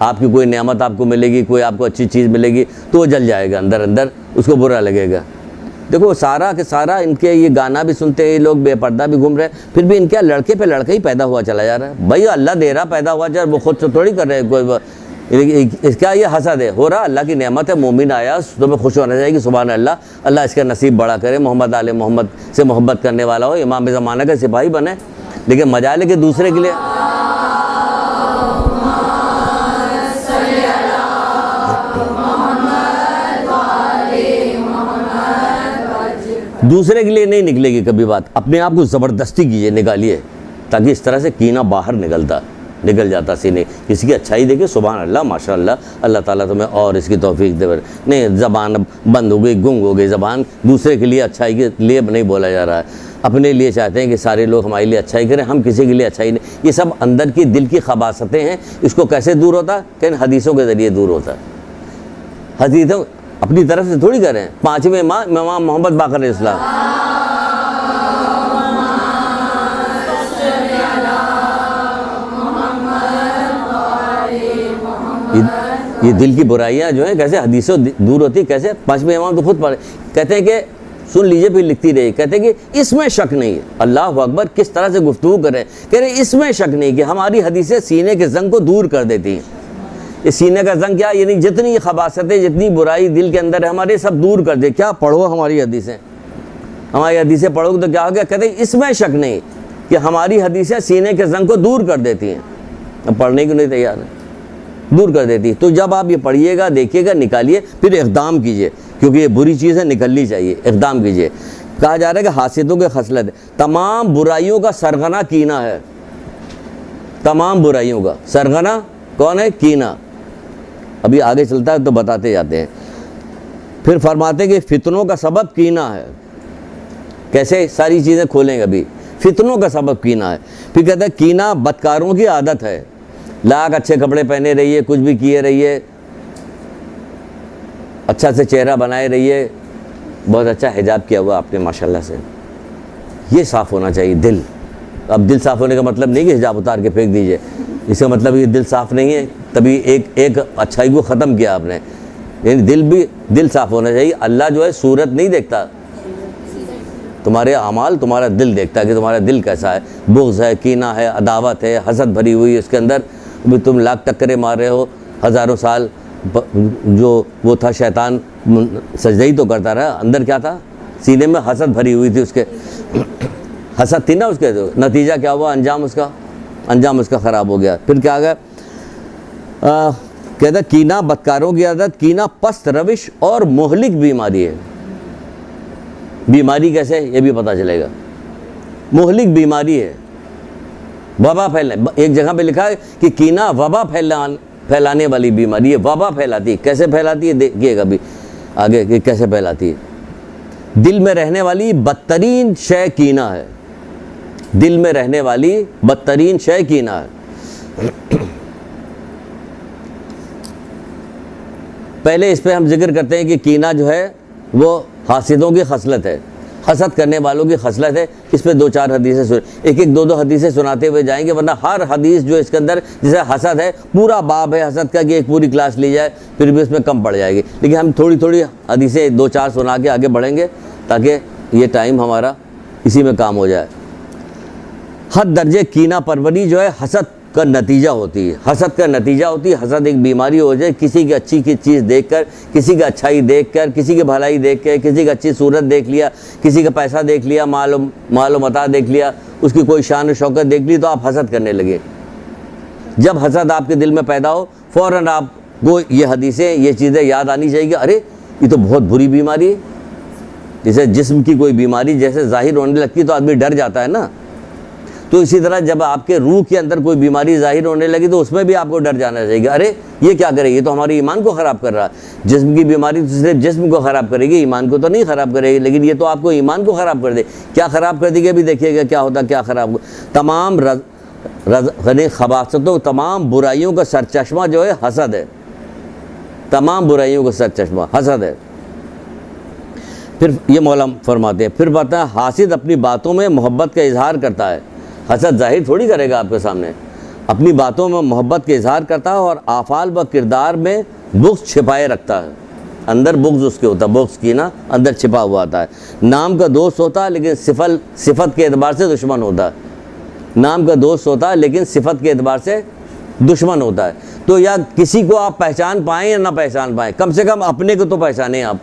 आपकी कोई नेमत आपको मिलेगी, कोई आपको अच्छी चीज़ मिलेगी तो वो जल जाएगा अंदर अंदर, उसको बुरा लगेगा। देखो सारा के सारा इनके ये गाना भी सुनते हैं, ये लोग बेपर्दा भी घूम रहे हैं, फिर भी इनके लड़के पे लड़का ही पैदा हुआ चला जा रहा है। भाई अल्लाह दे रहा पैदा हुआ, चाहे वो खुद से थोड़ी कर रहे हैं कोई। इसका ये हसद है, हो रहा अल्लाह की नेमत है, मोमिन आया तो मैं खुश होना चाहिए कि सुभान अल्लाह, अल्लाह इसका नसीब बड़ा करे, मोहम्मद आले मोहम्मद से मोहब्बत करने वाला हो, इमाम ज़माना का सिपाही बने। लेकिन मजा लेके दूसरे के लिए नहीं निकलेगी कभी बात। अपने आप को ज़बरदस्ती कीजिए, निकालिए, ताकि इस तरह से कीना बाहर निकल जाता सीने। किसी की अच्छाई देखे सुभान अल्लाह माशाअल्लाह, अल्लाह ताला तुम्हें और इसकी तौफीक दे। नहीं, ज़बान बंद हो गई, गुंग हो गई ज़बान, दूसरे के लिए अच्छाई के लिए नहीं बोला जा रहा है। अपने लिए चाहते हैं कि सारे लोग हमारे लिए अच्छाई करें, हम किसी के लिए अच्छाई नहीं। ये सब अंदर की दिल की खबासतें हैं। इसको कैसे दूर होता? कहीं हदीसों के ज़रिए दूर होता है। हदीसों अपनी तरफ से थोड़ी करें। 5वें इमाम मोहम्मद बाक़र इस्लाम, ये दिल की बुराइयां जो है कैसे हदीसों दूर होती, कैसे? 5वें इमाम तो खुद पढ़े, कहते हैं कि सुन लीजिए, फिर लिखती रही, कहते हैं कि इसमें शक नहीं है। अल्लाह अकबर, किस तरह से गुफ्तगू करें। कह रहे इसमें शक नहीं कि हमारी हदीसें सीने के जंग को दूर कर देती हैं। ये सीने का जंग क्या, यानी जितनी खबासतें, जितनी बुराई दिल के अंदर है हमारे, सब दूर कर दे। क्या पढ़ो हमारी हदीसें, हमारी हदीसें पढ़ोगे तो क्या हो गया? कहते हैं इसमें शक नहीं कि हमारी हदीसें सीने के जंग को दूर कर देती हैं। अब पढ़ने को नहीं तैयार है, दूर कर देती। तो जब आप ये पढ़िएगा, देखिएगा, निकालिए, फिर इक़दाम कीजिए, क्योंकि ये बुरी चीज़ है, निकलनी चाहिए, इक़दाम कीजिए। कहा जा रहा है कि हासिदों के खसलत है, तमाम बुराइयों का सरगना कीना है। तमाम बुराइयों का सरगना कौन है? कीना। अभी आगे चलता है तो बताते जाते हैं। फिर फरमाते हैं कि फितनों का सबब कीना है। कैसे? सारी चीज़ें खोलेंगे अभी। फितनों का सबब कीना है। फिर कहते हैं कीना बदकारों की आदत है। लाख अच्छे कपड़े पहने रहिए, कुछ भी किए रहिए, अच्छा से चेहरा बनाए रहिए, बहुत अच्छा हिजाब किया हुआ आपने माशाल्लाह से, ये साफ़ होना चाहिए दिल। अब दिल साफ़ होने का मतलब नहीं कि हिजाब उतार के फेंक दीजिए, इसका मतलब ये दिल साफ़ नहीं है, तभी एक अच्छाई को ख़त्म किया आपने। यानी दिल साफ़ होना चाहिए। अल्लाह जो है सूरत नहीं देखता, तुम्हारे अमाल तुम्हारा दिल देखता है कि तुम्हारा दिल कैसा है। बुग़्ज़ है, कीना है, अदावत है, हसद भरी हुई इसके अंदर, भी तुम लाख टक्करे मार रहे हो, हज़ारों साल जो वो था शैतान सजदा ही तो करता रहा, अंदर क्या था? सीने में हसद भरी हुई थी उसके, हसद थी ना उसके। तो नतीजा क्या हुआ? अंजाम उसका ख़राब हो गया। फिर क्या आ गया? कहता कीना बदकारों की आदत, कीना पस्त रविश और मोहलिक बीमारी है। बीमारी कैसे? ये भी पता चलेगा। मोहलिक बीमारी है, वबा फैलने। एक जगह पे लिखा है कि कीना वबा फैलाने वाली बीमारी है। वबा फैलाती है। कैसे फैलाती है देखिएगा अभी आगे कि कैसे फैलाती है। दिल में रहने वाली बदतरीन शय कीना है। दिल में रहने वाली बदतरीन शय कीना है। पहले इस पे हम जिक्र करते हैं कि कीना जो है वो हासिदों की खसलत है, हसद करने वालों की खसलत है। इस पर 2-4 हदीसें सुन, एक 2-2 हदीसें सुनाते हुए जाएंगे, वरना हर हदीस जो इसके अंदर, जैसे हसद है, पूरा बाब है हसद का कि एक पूरी क्लास ली जाए फिर भी उसमें कम पड़ जाएगी। लेकिन हम थोड़ी थोड़ी हदीसें 2-4 सुना के आगे बढ़ेंगे ताकि ये टाइम हमारा इसी में काम हो जाए। हद दर्जे कीना परवरी जो है हसद का नतीजा होती है। हसद का नतीजा होती है, हसद एक बीमारी हो जाए, किसी की अच्छी की चीज़ देखकर, किसी का अच्छाई देखकर, किसी की भलाई देख कर, किसी का अच्छी सूरत देख लिया, किसी का पैसा देख लिया, मालो मता देख लिया, उसकी कोई शान और शौकत देख ली तो आप हसद करने लगे। जब हसद आपके दिल में पैदा हो, फ़ौरन आपको ये हदीसें, ये चीज़ें याद आनी चाहिए कि अरे ये तो बहुत बुरी बीमारी है। जैसे जिस्म की कोई बीमारी जैसे ज़ाहिर होने लगती है तो आदमी डर जाता है ना, तो इसी तरह जब आपके रूह के अंदर कोई बीमारी ज़ाहिर होने लगी तो उसमें भी आपको डर जाना चाहिए। अरे ये क्या करेगी, ये तो हमारे ईमान को ख़राब कर रहा है। जिस्म की बीमारी तो सिर्फ जिस्म को ख़राब करेगी, ईमान को तो नहीं ख़राब करेगी, लेकिन ये तो आपको ईमान को ख़राब कर दे। क्या ख़राब कर देगी अभी देखिएगा क्या होता, क्या ख़राब। तमाम खबासतों, तमाम बुराइयों का सरचश्मा जो है हसद है। तमाम बुराइयों का सरचश्मा हसद है। फिर ये मौला फरमाते हैं, फिर बताया हासिद अपनी बातों में मोहब्बत का इजहार करता है। हसद जाहिर थोड़ी करेगा आपके सामने, अपनी बातों में मोहब्बत का इजहार करता है और आफाल व किरदार में बुग़्ज़ छिपाए रखता है। अंदर बुग़्ज़ उसके होता है, बुग़्ज़ की ना अंदर छिपा हुआ आता है। नाम का दोस्त होता है लेकिन सिफत के एतबार से दुश्मन होता है। नाम का दोस्त होता है लेकिन सिफत के एतबार से दुश्मन होता है। तो या किसी को आप पहचान पाएँ या ना पहचान पाएँ, कम से कम अपने को तो पहचानें आप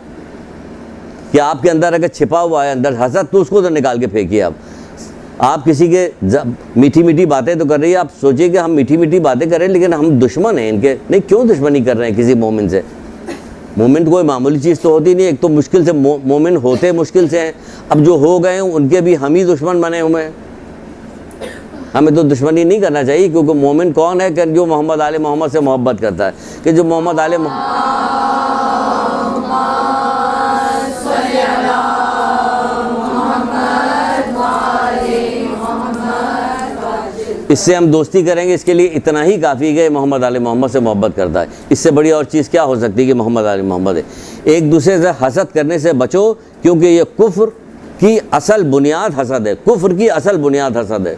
कि आपके अंदर अगर छिपा हुआ है अंदर हसद, तो उसको तो निकाल के फेंकिए। आप किसी के मीठी मीठी बातें तो कर रही है, आप सोचिए कि हम मीठी मीठी बातें कर रहे हैं लेकिन हम दुश्मन हैं इनके। नहीं, क्यों दुश्मनी कर रहे हैं किसी मोमिन से? मोमिन कोई मामूली चीज़ तो होती नहीं। एक तो मुश्किल से मोमिन होते मुश्किल से हैं, अब जो हो गए हैं उनके भी हम ही दुश्मन बने हुए हैं। हमें तो दुश्मनी नहीं करना चाहिए, क्योंकि मोमिन कौन है कि जो मोहम्मद आले मोहम्मद से मोहब्बत करता है, कि जो मोहम्मद आले इससे हम दोस्ती करेंगे, इसके लिए इतना ही काफ़ी है मोहम्मद आले मोहम्मद से मोहब्बत करता है। इससे बड़ी और चीज़ क्या हो सकती है कि मोहम्मद आले मोहम्मद है। एक दूसरे से हसद करने से बचो, क्योंकि ये कुफ्र की असल बुनियाद हसद है। कुफ्र की असल बुनियाद हसद है।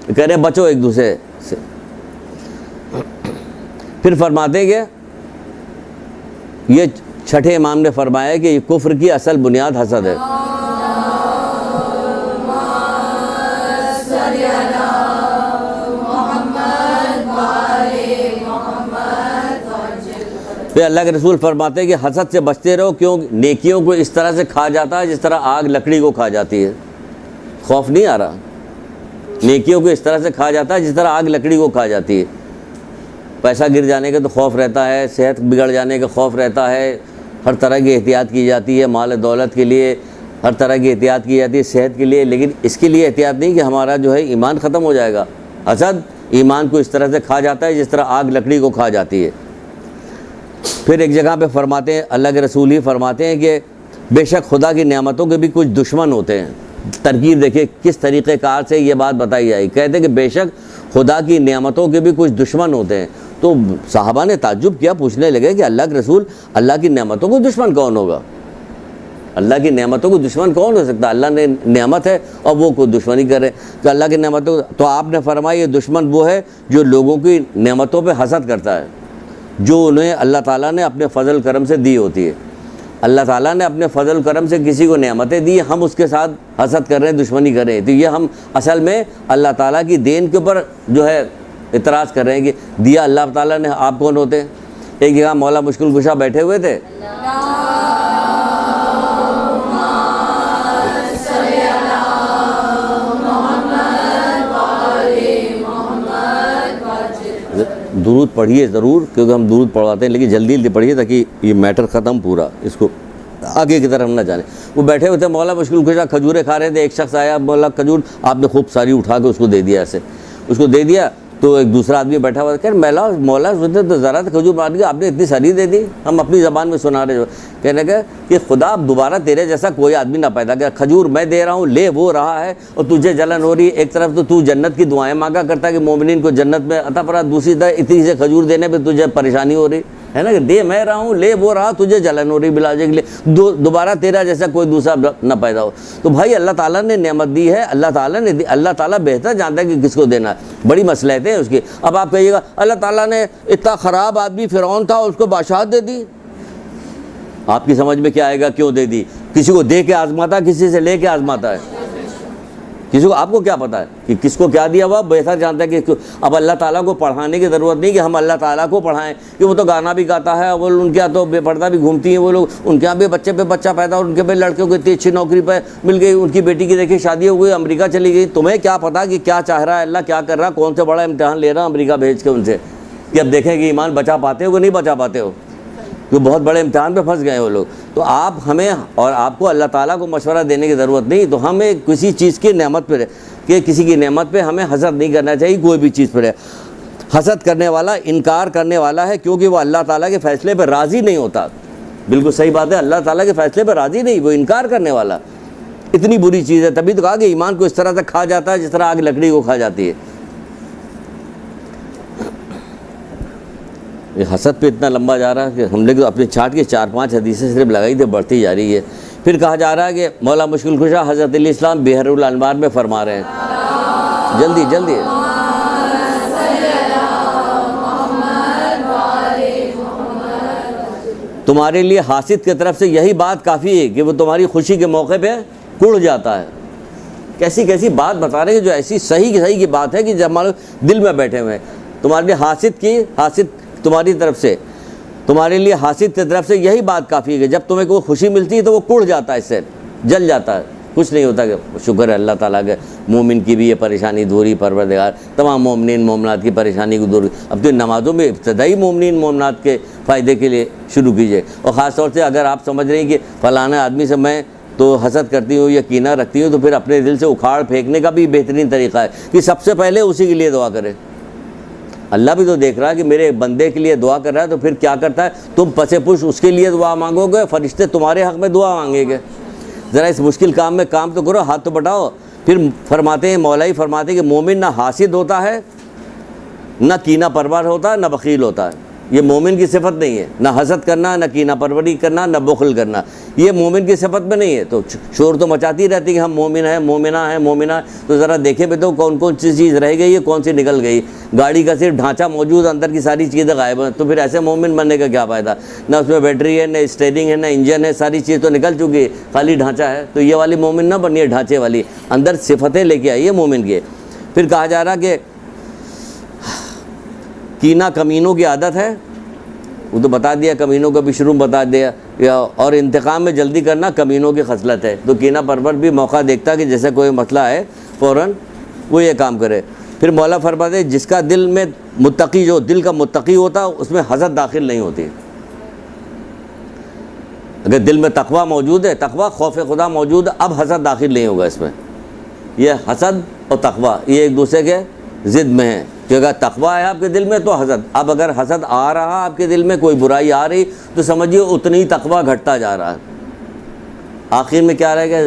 कह रहे बचो एक दूसरे से। फिर फरमाते हैं कि ये छठे इमाम ने फरमाया कि ये कुफ्र की असल बुनियाद हसद है। फिर अल्लाह के रसूल फरमाते हैं कि हसद से बचते रहो, क्यों नेकियों को इस तरह से खा जाता है जिस तरह आग लकड़ी को खा जाती है। खौफ नहीं आ रहा? नेकियों को इस तरह से खा जाता है जिस तरह आग लकड़ी को खा जाती है। पैसा गिर जाने का तो खौफ रहता है, सेहत बिगड़ जाने का खौफ रहता है, हर तरह की एहतियात की जाती है, माल दौलत के लिए हर तरह की एहतियात की जाती है, सेहत के लिए, लेकिन इसके लिए एहतियात नहीं कि हमारा जो है ईमान ख़त्म हो जाएगा। हसद ईमान को इस तरह से खा जाता है जिस तरह आग लकड़ी को खा जाती है। फिर एक जगह पे फरमाते हैं, अल्लाह के रसूल ही फरमाते हैं कि बेशक खुदा की नेमतों के भी कुछ दुश्मन होते हैं। तरकीब देखिए किस तरीक़ेकार से ये बात बताई जाए। कहते हैं कि बेशक खुदा की नेमतों के भी कुछ दुश्मन होते हैं। तो साहबा ने ताज्जुब किया, पूछने लगे कि अल्लाह के रसूल, अल्लाह की नेमतों को दुश्मन कौन होगा? अल्लाह की नेमतों को दुश्मन कौन हो सकता है? अल्लाह ने नेमत है और वो कोई दुश्मनी करे तो अल्लाह की नेमतों। तो आपने फरमाया ये दुश्मन वो है जो लोगों की नेमतों पे हसद करता है, जो उन्हें अल्लाह ताला ने अपने फ़ज़ल करम से दी होती है। अल्लाह ताला ने अपने फ़ज़ल करम से किसी को नेमतें दी, हम उसके साथ हसद कर रहे हैं, दुश्मनी कर रहे हैं। तो ये हम असल में अल्लाह ताला की देन के ऊपर जो है इतराज़ कर रहे हैं कि दिया अल्लाह ताला ने, आप कौन होते हैं? एक जगह मौला मुश्किल कुशा बैठे हुए थे, दुरूद पढ़िए ज़रूर, क्योंकि हम दुरूद पढ़वाते हैं, लेकिन जल्दी जल्दी पढ़िए ताकि ये मैटर ख़त्म पूरा, इसको आगे की तरफ हम ना जाने। वो बैठे हुए थे, मौला मुश्किल कुशा खजूरें खा रहे थे। एक शख्स आया, बोला खजूर आपने खूब सारी उठा के उसको दे दिया। ऐसे उसको दे दिया तो एक दूसरा आदमी बैठा हुआ, कह मौला सुनते तो ज़रा तो खजूर मार दिया, आपने इतनी सारी दे दी, हम अपनी ज़बान में सुना रहे। कहने का कि खुदा दोबारा तेरे जैसा कोई आदमी ना पैदा कर। खजूर मैं दे रहा हूँ, ले वो रहा है और तुझे जलन हो रही है। एक तरफ तो तू जन्नत की दुआएं मांगा करता है कि मोमिनीन को जन्नत में अता फरा, दूसरी तरफ इतनी से खजूर देने पर तुझे परेशानी हो रही है ना, कि दे मैं रहा हूँ, ले वो रहा, तुझे जलन हो रही बिलाजे के लिए, दोबारा तेरा जैसा कोई दूसरा न पैदा हो। तो भाई अल्लाह ताला ने नेमत दी है, अल्लाह ताला ने दी, अल्लाह ताला बेहतर जानता है कि किसको देना है। बड़ी मसलहतें हैं उसकी। अब आप कहिएगा अल्लाह ताला ने इतना ख़राब आदमी फ़िरौन था उसको बादशाहत दे दी, आपकी समझ में क्या आएगा? क्यों दे दी? किसी को दे के आजमाता, किसी से ले के आजमाता है। किसी को, आपको क्या पता है कि किसको क्या दिया हुआ, बेहतर जानता है कि अब अल्लाह ताला को पढ़ाने की ज़रूरत नहीं कि हम अल्लाह ताला को पढ़ाएं, कि वो तो गाना भी गाता है, वो उनके यहाँ तो बेपर्दा भी घूमती हैं वो लोग, उनके यहाँ भी बच्चे पे बच्चा पैदा और उनके पे लड़कियों को इतनी अच्छी नौकरी पर मिल गई, उनकी बेटी की देखिए शादी हो गई, अमेरिका चली गई। तुम्हें क्या पता कि क्या चाह रहा है अल्लाह, क्या कर रहा है, कौन सा बड़ा इम्तिहान ले रहा है अमेरिका भेज के उनसे, कि अब देखें कि ईमान बचा पाते हो कि नहीं बचा पाते हो, कि बहुत बड़े इम्तिहान पे फंस गए वो लोग। तो आप हमें और आपको अल्लाह ताला को मशवरा देने की ज़रूरत नहीं। तो हमें किसी चीज़ की नेमत पर कि किसी की नेमत पे हमें हसद नहीं करना चाहिए, कोई भी चीज़ पर। हसद करने वाला इनकार करने वाला है, क्योंकि वो अल्लाह ताला के फ़ैसले पर राज़ी नहीं होता। बिल्कुल सही बात है, अल्लाह ताला के फ़ैसले पर राज़ी नहीं, वो इनकार करने वाला इतनी बुरी चीज़ है। तभी तो कहा कि ईमान को इस तरह से खा जाता है जिस तरह आग लकड़ी को खा जाती है। ये हसद पे इतना लंबा जा रहा है कि हमने तो अपने चार्ट के 4-5 हदीसें सिर्फ लगाई थी, बढ़ती जा रही है। फिर कहा जा रहा है कि मौला मुश्किल खुशा हज़रत अली इस्लाम बिहरुल अनवार में फरमा रहे हैं, जल्दी जल्दी तुम्हारे लिए हासिद की तरफ से यही बात काफ़ी है कि वो तुम्हारी खुशी के मौके पे कुड़ जाता है। कैसी कैसी बात बता रहे हैं जो ऐसी सही की बात है कि जब हमारे दिल में बैठे हुए हैं। तुम्हारे लिए हासिद तुम्हारी तरफ से, तुम्हारे लिए हासिद की तरफ से यही बात काफ़ी है कि जब तुम्हें कोई खुशी मिलती है तो वो कुड़ जाता है, इससे जल जाता है, कुछ नहीं होता। कि शुक्र है अल्लाह ताला के, मोमिन की भी ये परेशानी दूरी परवरदिगार तमाम मोमिनीन मोमनात की परेशानी को दूर। अब तो नमाज़ों में इब्तदाई मोमिनीन मोमनात के फ़ायदे के लिए शुरू कीजिए। और ख़ास तौर से अगर आप समझ रहे हैं कि फ़लाना आदमी से मैं तो हसद करती हूँ या कीना रखती हूँ, तो फिर अपने दिल से उखाड़ फेंकने का भी बेहतरीन तरीक़ा है कि सबसे पहले उसी के लिए दुआ करें। अल्लाह भी तो देख रहा है कि मेरे बंदे के लिए दुआ कर रहा है, तो फिर क्या करता है, तुम पसे पुश उसके लिए दुआ मांगोगे, फरिश्ते तुम्हारे हक़ में दुआ मांगेंगे। ज़रा इस मुश्किल काम में काम तो करो, हाथ तो बटाओ। फिर फरमाते हैं, मौलाई फरमाते हैं कि मोमिन ना हासिद होता है, ना कीना परवर होता है, ना बखील होता है। ये मोमिन की सिफत नहीं है, ना हसद करना, ना कीना परवरी करना, ना बुखल करना, ये मोमिन की सिफत में नहीं है। तो शोर तो मचाती रहती है कि हम मोमिन हैं, मोमिना हैं, मोमिना। तो ज़रा देखें भी तो कौन कौन सी चीज़ रह गई है, कौन सी निकल गई। गाड़ी का सिर्फ ढांचा मौजूद, अंदर की सारी चीज़ें गायब हैं, तो फिर ऐसे मोमिन बनने का क्या फ़ायदा। ना उसमें बैटरी है, ना स्टीयरिंग है, ना इंजन है, सारी चीज़ तो निकल चुकी है, खाली ढांचा है। तो ये वाली मोमिन ना बनिए, ढांचे वाली, अंदर सिफतें लेके आइए मोमिन के। फिर कहा जा रहा कि कीना कमीनों की आदत है, वो तो बता दिया, कमीनों का भी शुरू बता दिया। और इंतकाम में जल्दी करना कमीनों की खसलत है। तो कीना परवर भी मौका देखता कि जैसे कोई मसला है फ़ौरन वो ये काम करे। फिर मौला फरमाते जिसका दिल में मुत्तकी, जो दिल का मुत्तकी होता है उसमें हसद दाखिल नहीं होती। अगर दिल में तकवा मौजूद है, तकवा खौफ खुदा मौजूद है, अब हसद दाखिल नहीं होगा इसमें। यह हसद और तकवा ये एक दूसरे के ज़िद में है कि अगर तकवा है आपके दिल में तो हसद। अब अगर हसद आ रहा आपके दिल में, कोई बुराई आ रही, तो समझिए उतनी ही तकवा घटता जा रहा है। आखिर में क्या रहेगा,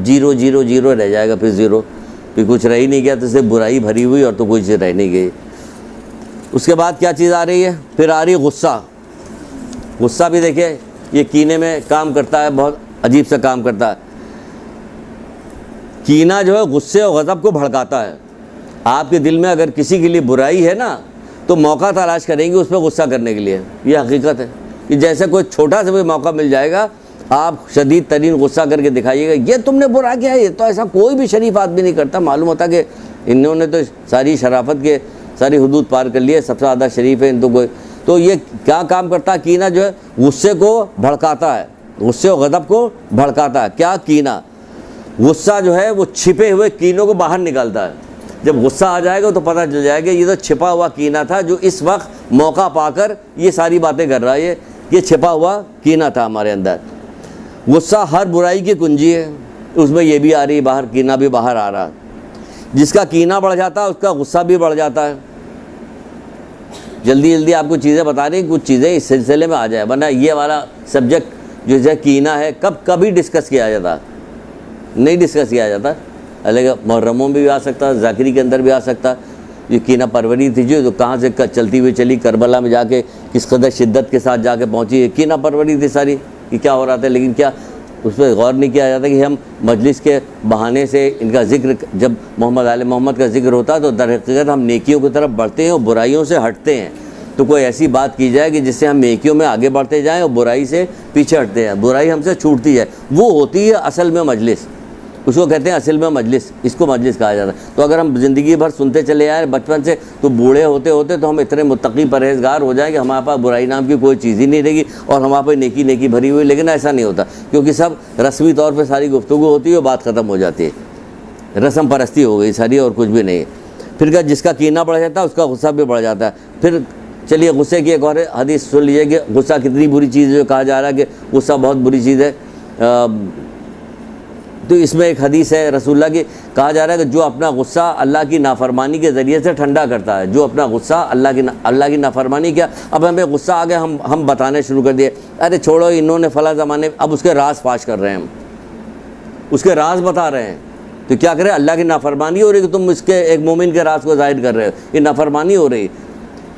0 0 0 रह जाएगा, फिर 0, फिर कुछ रह ही नहीं गया। तो सिर्फ बुराई भरी हुई और तो कुछ रह नहीं गई। उसके बाद क्या चीज़ आ रही है, फिर आ रही है गुस्सा। गुस्सा भी देखिए ये कीने में काम करता है, बहुत अजीब सा काम करता है। कीना जो है गुस्से और गज़ब को भड़काता है। आपके दिल में अगर किसी के लिए बुराई है ना, तो मौका तलाश करेंगे उस पर गुस्सा करने के लिए। ये हकीकत है कि जैसे कोई छोटा सा भी मौका मिल जाएगा, आप शदीद तरीन गुस्सा करके दिखाइएगा, ये तुमने बुरा किया है। ये तो ऐसा कोई भी शरीफ आदमी नहीं करता। मालूम होता कि इन्होंने तो सारी शराफत के सारी हदूद पार कर लिए, सबसे ज़्यादा शरीफ है इन तो कोई। तो ये क्या काम करता है, कीना जो है गुस्से को भड़काता है, गुस्से और गज़ब को भड़काता है। क्या कीना, गुस्सा जो है वो छिपे हुए कीनों को बाहर निकालता है। जब गुस्सा आ जाएगा तो पता चल जाएगा ये तो छिपा हुआ कीना था, जो इस वक्त मौका पाकर ये सारी बातें कर रहा है। ये छिपा हुआ कीना था हमारे अंदर। गुस्सा हर बुराई की कुंजी है, उसमें ये भी आ रही बाहर, कीना भी बाहर आ रहा है। जिसका कीना बढ़ जाता है उसका गुस्सा भी बढ़ जाता है। जल्दी जल्दी आपको चीज़ें बता रही, कुछ चीज़ें इस सिलसिले में आ जाए, वरना ये वाला सब्जेक्ट जो है कीना है कभी डिस्कस किया जाता, नहीं डिस्कस किया जाता। अलग मुहर्रमों में भी आ सकता, ज़ाकिरी के अंदर भी आ सकता। ये कीना परवरी थी जो कहाँ से चलती हुई चली, करबला में जाके किस कदर शिद्दत के साथ जाके पहुँची, ये कीना परवरी थी सारी कि क्या हो रहा था। लेकिन क्या उस पर गौर नहीं किया जाता कि हम मजलिस के बहाने से इनका ज़िक्र, जब मोहम्मद आले मोहम्मद का ज़िक्र होता है तो दर हकीकत हम नेकियों की तरफ बढ़ते हैं और बुराइयों से हटते हैं। तो कोई ऐसी बात की जाए कि जिससे हम नेकियों में आगे बढ़ते जाएँ और बुराई से पीछे हटते हैं, बुराई हमसे छूटती है, वो होती है असल में मजलिस। उसको कहते हैं असल में मजलिस, इसको मजलिस कहा जाता है। तो अगर हम ज़िंदगी भर सुनते चले आए बचपन से, तो बूढ़े होते होते तो हम इतने मुत्तकी परहेजगार हो जाएंगे, हमारे पास बुराई नाम की कोई चीज़ ही नहीं रहेगी और हमारे पास नेकी नेकी भरी हुई। लेकिन ऐसा नहीं होता, क्योंकि सब रस्मी तौर पर सारी गुफ्तगू होती है और बात ख़त्म हो जाती है, रस्म परस्ती हो गई सारी और कुछ भी नहीं है। फिर क्या, जिसका कीना बढ़ जाता है उसका गुस्सा भी बढ़ जाता है। फिर चलिए गुस्से की एक और हदीस सुन लीजिए कि गुस्सा कितनी बुरी चीज़ है, जो कहा जा रहा है कि गुस्सा बहुत बुरी चीज़ है। तो इसमें एक हदीस है रसूलुल्लाह की, कहा जा रहा है कि जो अपना गुस्सा अल्लाह की नाफरमानी के ज़रिए से ठंडा करता है, जो अपना गुस्सा अल्लाह की नाफरमानी क्या, अब हमें गुस्सा आ गया, हम बताने शुरू कर दिए, अरे छोड़ो इन्होंने फ़ला ज़माने, अब उसके राज फाश कर रहे हैं, हम उसके राज बता रहे हैं। तो क्या करें, अल्लाह की नाफरमानी हो रही कि तुम इसके एक मोमिन के राज को ज़ाहिर कर रहे हो, ये नाफरमानी हो रही,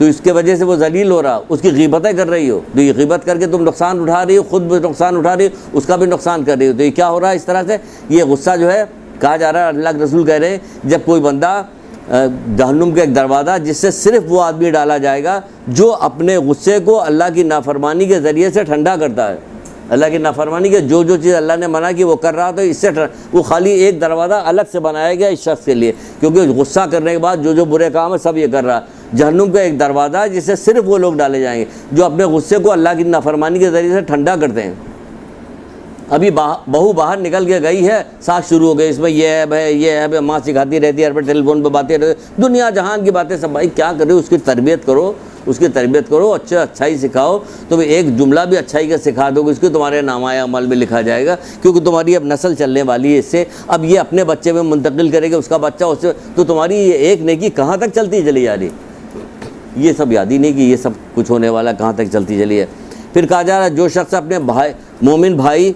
तो इसके वजह से वो जलील हो रहा, उसकी ग़ीबतें कर रही हो, तो ये ग़ीबत करके तुम नुकसान उठा रही हो, ख़ुद भी नुकसान उठा रही हो, उसका भी नुकसान कर रही हो। तो ये क्या हो रहा है, इस तरह से ये गुस्सा जो है, कहा जा रहा है अल्लाह के रसूल कह रहे हैं, जब कोई बंदा जहन्नुम का एक दरवाज़ा जिससे सिर्फ वो आदमी डाला जाएगा जो अपने गुस्से को अल्लाह की नाफरमानी के ज़रिए से ठंडा करता है। अल्लाह की नाफरमानी के जो चीज़ अल्लाह ने मना की वो कर रहा, तो इससे वो खाली एक दरवाज़ा अलग से बनाया गया इस शख्स के लिए, क्योंकि गुस्सा करने के बाद जो बुरे काम है सब ये कर रहा है। जहन्नुम का एक दरवाज़ा है जिससे सिर्फ वो लोग डाले जाएंगे जो अपने गुस्से को अल्लाह की नाफरमानी के ज़रिए से ठंडा करते हैं। अभी बहू बाहर निकल के गई है, साथ शुरू हो गई, इसमें ये है ये है, माँ सिखाती रहती है, हर पर टेलीफोन पे बातें रहती, दुनिया जहान की बातें सब। भाई क्या कर रहे हो, उसकी तरबियत करो, उसकी तरबियत करो, अच्छाई सिखाओ। तो एक जुमला भी अच्छाई का सिखा दोगे, इसको तुम्हारे नामाए अमल में लिखा जाएगा, क्योंकि तुम्हारी अब नस्ल चलने वाली है इससे। अब ये अपने बच्चे में मुंतकिल करेगा, उसका बच्चा उससे, तो तुम्हारी ये एक नेकी कहाँ तक चलती चली जा रही, ये सब याद ही नहीं कि ये सब कुछ होने वाला, कहाँ तक चलती चली है। फिर कहा जा रहा है जो शख्स अपने भाई मोमिन भाई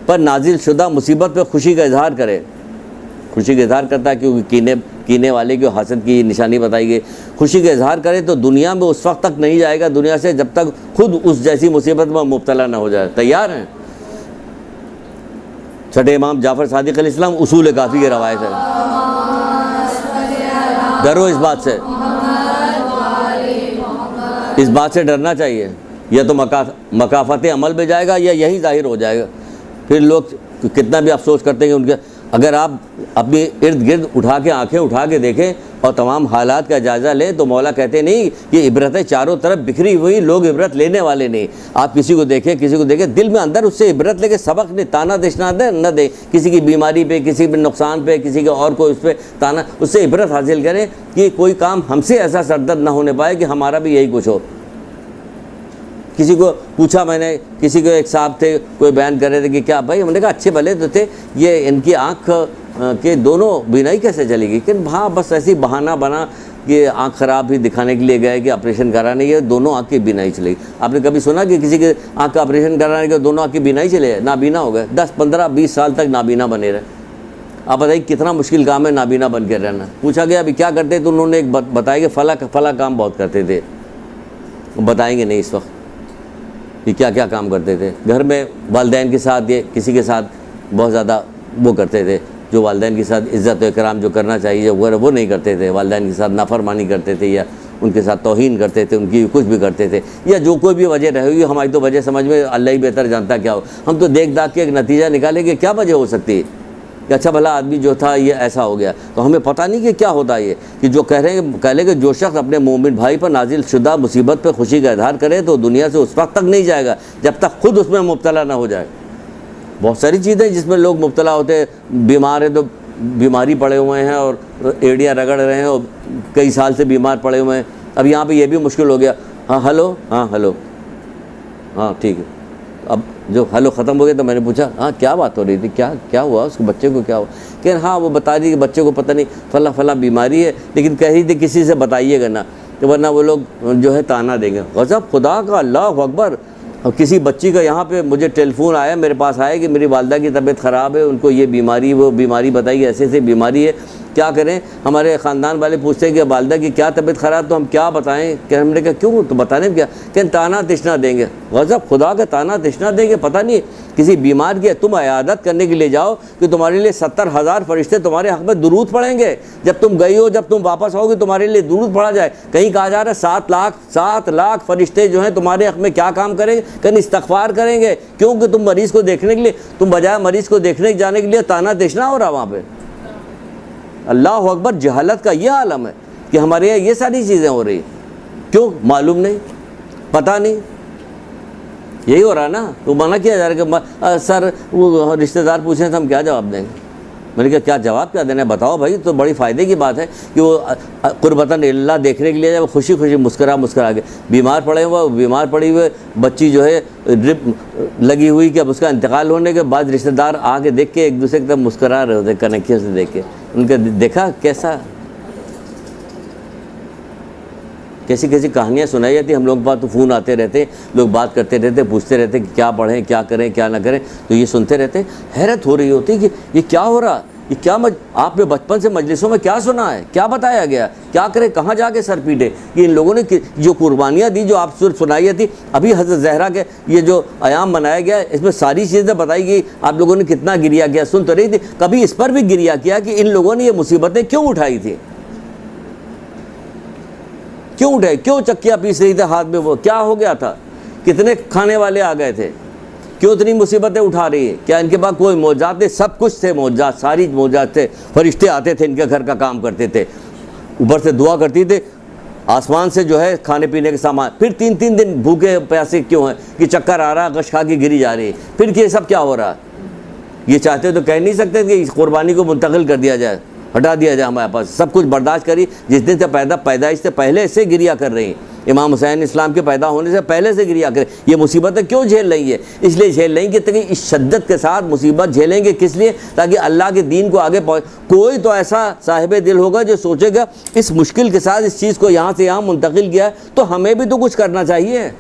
पर नाजिल शुदा मुसीबत पर खुशी का इजहार करे, खुशी का इजहार करता है, क्योंकि कीने वाले की हसद की निशानी बताई गई, खुशी का इजहार करे तो दुनिया में उस वक्त तक नहीं जाएगा दुनिया से जब तक खुद उस जैसी मुसीबत में मुब्तला ना हो जाए। तैयार हैं? छठे इमाम जाफ़र सादिक़ अलैहिस्सलाम उसूल काफ़ी की रवायत है, डरो इस बात से, इस बात से डरना चाहिए, या तो मकाफत अमल में जाएगा या यही जाहिर हो जाएगा। फिर लोग कितना भी अफसोस करते हैं कि उनके, अगर आप अपने इर्द गिर्द उठा के आंखें उठा के देखें और तमाम हालात का जायज़ा लें, तो मौला कहते नहीं कि इबरतें चारों तरफ बिखरी हुई, लोग इबरत लेने वाले नहीं। आप किसी को देखें दिल में अंदर उससे इबरत लेके सबक नहीं, ताना देशना दे न दे, किसी की बीमारी पे, किसी के नुकसान पे, किसी के और को उस पर ताना, उससे इबरत हासिल करें कि कोई काम हमसे ऐसा सरदर्द ना होने पाए कि हमारा भी यही कुछ हो। किसी को पूछा मैंने, किसी को एक साहब थे, कोई बयान कर रहे थे कि क्या भाई, हमने कहा अच्छे भले तो थे, ये इनकी आँख के दोनों बीनाई कैसे चलेगी, कि हाँ बस ऐसी बहाना बना कि आँख ख़राब भी दिखाने के लिए गए कि ऑपरेशन कराने, ये दोनों आँख की बीनाई चलेगी। आपने कभी सुना कि किसी के आँख का ऑपरेशन कराने के दोनों आँख की बीनाई चले, नाबीना हो गए, 10, 15, 20 साल तक नाबीना बने रहे। आप बताइए कितना मुश्किल काम है नाबीना बन के रहना। पूछा गया अभी क्या करते, तो उन्होंने एक बताया कि फला काम बहुत करते थे, बताएंगे नहीं इस वक्त कि क्या क्या काम करते थे। घर में वालिदैन के साथ, ये किसी के साथ बहुत ज़्यादा वो करते थे, जो वालिदैन के साथ इज़्ज़त और इकराम जो करना चाहिए वो नहीं करते थे, वालिदैन के साथ नाफरमानी करते थे, या उनके साथ तौहीन करते थे, उनकी कुछ भी करते थे, या जो कोई भी वजह रही हुई, हमारी तो वजह समझ में अल्लाह ही बेहतर जानता क्या हो। हम तो देख दाख के एक नतीजा निकालें कि क्या वजह हो सकती है कि अच्छा भला आदमी जो था ये ऐसा हो गया, तो हमें पता नहीं कि क्या होता है ये, कि जो कह रहे कि जो शख्स अपने मोमिन भाई पर नाजिल शुदा मुसीबत पर खुशी का इजहार करे तो दुनिया से उस वक्त तक नहीं जाएगा जब तक खुद उसमें मुब्तला ना हो जाए। बहुत सारी चीज़ें जिसमें लोग मुब्तला होते हैं, बीमार हैं तो बीमारी पड़े हुए हैं और एड़ियाँ रगड़ रहे हैं और कई साल से बीमार पड़े हुए हैं। अब यहाँ पर यह भी मुश्किल हो गया, हाँ हेलो, हाँ हेलो, हाँ ठीक है। अब जो हेलो ख़त्म हो गया तो मैंने पूछा हाँ क्या बात हो रही थी, क्या हुआ, उसके बच्चे को क्या हुआ, कि हाँ वो बता रही कि बच्चे को पता नहीं फला बीमारी है, लेकिन कह रही थी किसी से बताइएगा ना, तो वरना वो लोग जो है ताना देंगे। गज़ब खुदा का, अल्लाह अकबर। और किसी बच्ची का यहाँ पे मुझे टेलीफोन आया, मेरे पास आया कि मेरी वालदा की तबीयत ख़राब है, उनको ये बीमारी वो बीमारी बताई, ऐसे ऐसे बीमारी है क्या करें, हमारे ख़ानदान वाले पूछते हैं कि वालदा की क्या तबीयत ख़राब, तो हम क्या बताएं। कि हमने कहा क्यों, तो बताने में क्या, कि ताना तिश्ना देंगे। गज़ब, खुदा का ताना तिश्ना देंगे, पता नहीं किसी बीमार की तुम इयादत करने के लिए जाओ कि तुम्हारे लिए 70,000 फरिश्ते तुम्हारे हक़ में दुरूद पढ़ेंगे। जब तुम गई हो, जब तुम वापस आओगे, तुम्हारे लिए दुरूद पढ़ा जाए। कहीं कहा जा रहा है 7 लाख फरिश्ते जो हैं तुम्हारे हक़ में क्या काम करेंगे, कहीं इस्तग़फ़ार करेंगे, क्योंकि तुम मरीज़ को देखने के लिए, तुम बजाय मरीज़ को देखने जाने के लिए ताना तिश्ना हो रहा वहाँ पे। अल्लाह अकबर, जहालत का ये आलम है कि हमारे यहाँ ये सारी चीज़ें हो रही। क्यों, मालूम नहीं, पता नहीं, यही हो रहा ना। तो मना किया जा रहा है कि सर वो रिश्तेदार पूछें तो हम क्या जवाब देंगे। मैंने कहा क्या जवाब क्या देना है, बताओ भाई। तो बड़ी फ़ायदे की बात है कि वो कुर्बतन अल्लाह देखने के लिए जब खुशी खुशी मुस्करा के बीमार पड़े, वो बीमार पड़ी हुए बच्ची जो है ड्रिप लगी हुई, कि अब उसका इंतकाल होने के बाद रिश्तेदार आके देख के एक दूसरे की तरफ मुस्करा रहे होते कनेक्शन से देख के। उनका देखा कैसा, कैसी कैसी कहानियाँ सुनाई जाती। हम लोग पास तो फ़ोन आते रहते, लोग बात करते रहते, पूछते रहते कि क्या पढ़ें, क्या करें, क्या ना करें। तो ये सुनते रहते, हैरत हो रही होती कि ये क्या हो रहा, ये क्या आपने बचपन से मजलिसों में क्या सुना है, क्या बताया गया, क्या करें, कहाँ जाके सर पीटे। कि इन लोगों ने जो कुर्बानियाँ दी, जो आप सिर्फ सुनाई थी अभी हज़रत ज़हरा के ये जो आयाम मनाया गया, इसमें सारी चीज़ें बताई गई। आप लोगों ने कितना गिरिया किया, सुन तो रही थी। कभी इस पर भी गिरिया किया कि इन लोगों ने ये मुसीबतें क्यों उठाई थी, क्यों उठाए, क्यों चक्कियाँ पीस रही थे हाथ में, वो क्या हो गया था, कितने खाने वाले आ गए थे, क्यों इतनी मुसीबतें उठा रही है। क्या इनके पास कोई मौजात थे, सब कुछ थे मौजात, सारी मौजात थे। फरिश्ते आते थे, इनके घर का काम करते थे, ऊपर से दुआ करती थे, आसमान से जो है खाने पीने के सामान। फिर 3-3 दिन भूखे प्यासे क्यों हैं, कि चक्कर आ रहा, गश खा के गिरी जा रही है। फिर ये सब क्या हो रहा है। ये चाहते तो कह नहीं सकते कि इस कुर्बानी को मुंतकिल कर दिया जाए, हटा दिया जाए हमारे पास। सब कुछ बर्दाश्त करी, जिस दिन से पैदाइश से पहले से गिरिया कर रही हैं। इमाम हुसैन इस्लाम के पैदा होने से पहले से गिरिया कर, ये मुसीबतें क्यों झेल रही है, इसलिए झेल रही कि तक इस शद्दत के साथ मुसीबत झेलेंगे, किस लिए, ताकि अल्लाह के दीन को आगे पहुँच। कोई तो ऐसा साहिब दिल होगा जो सोचेगा इस मुश्किल के साथ इस चीज़ को यहाँ से यहाँ मुंतकिल किया है, तो हमें भी तो कुछ करना चाहिए।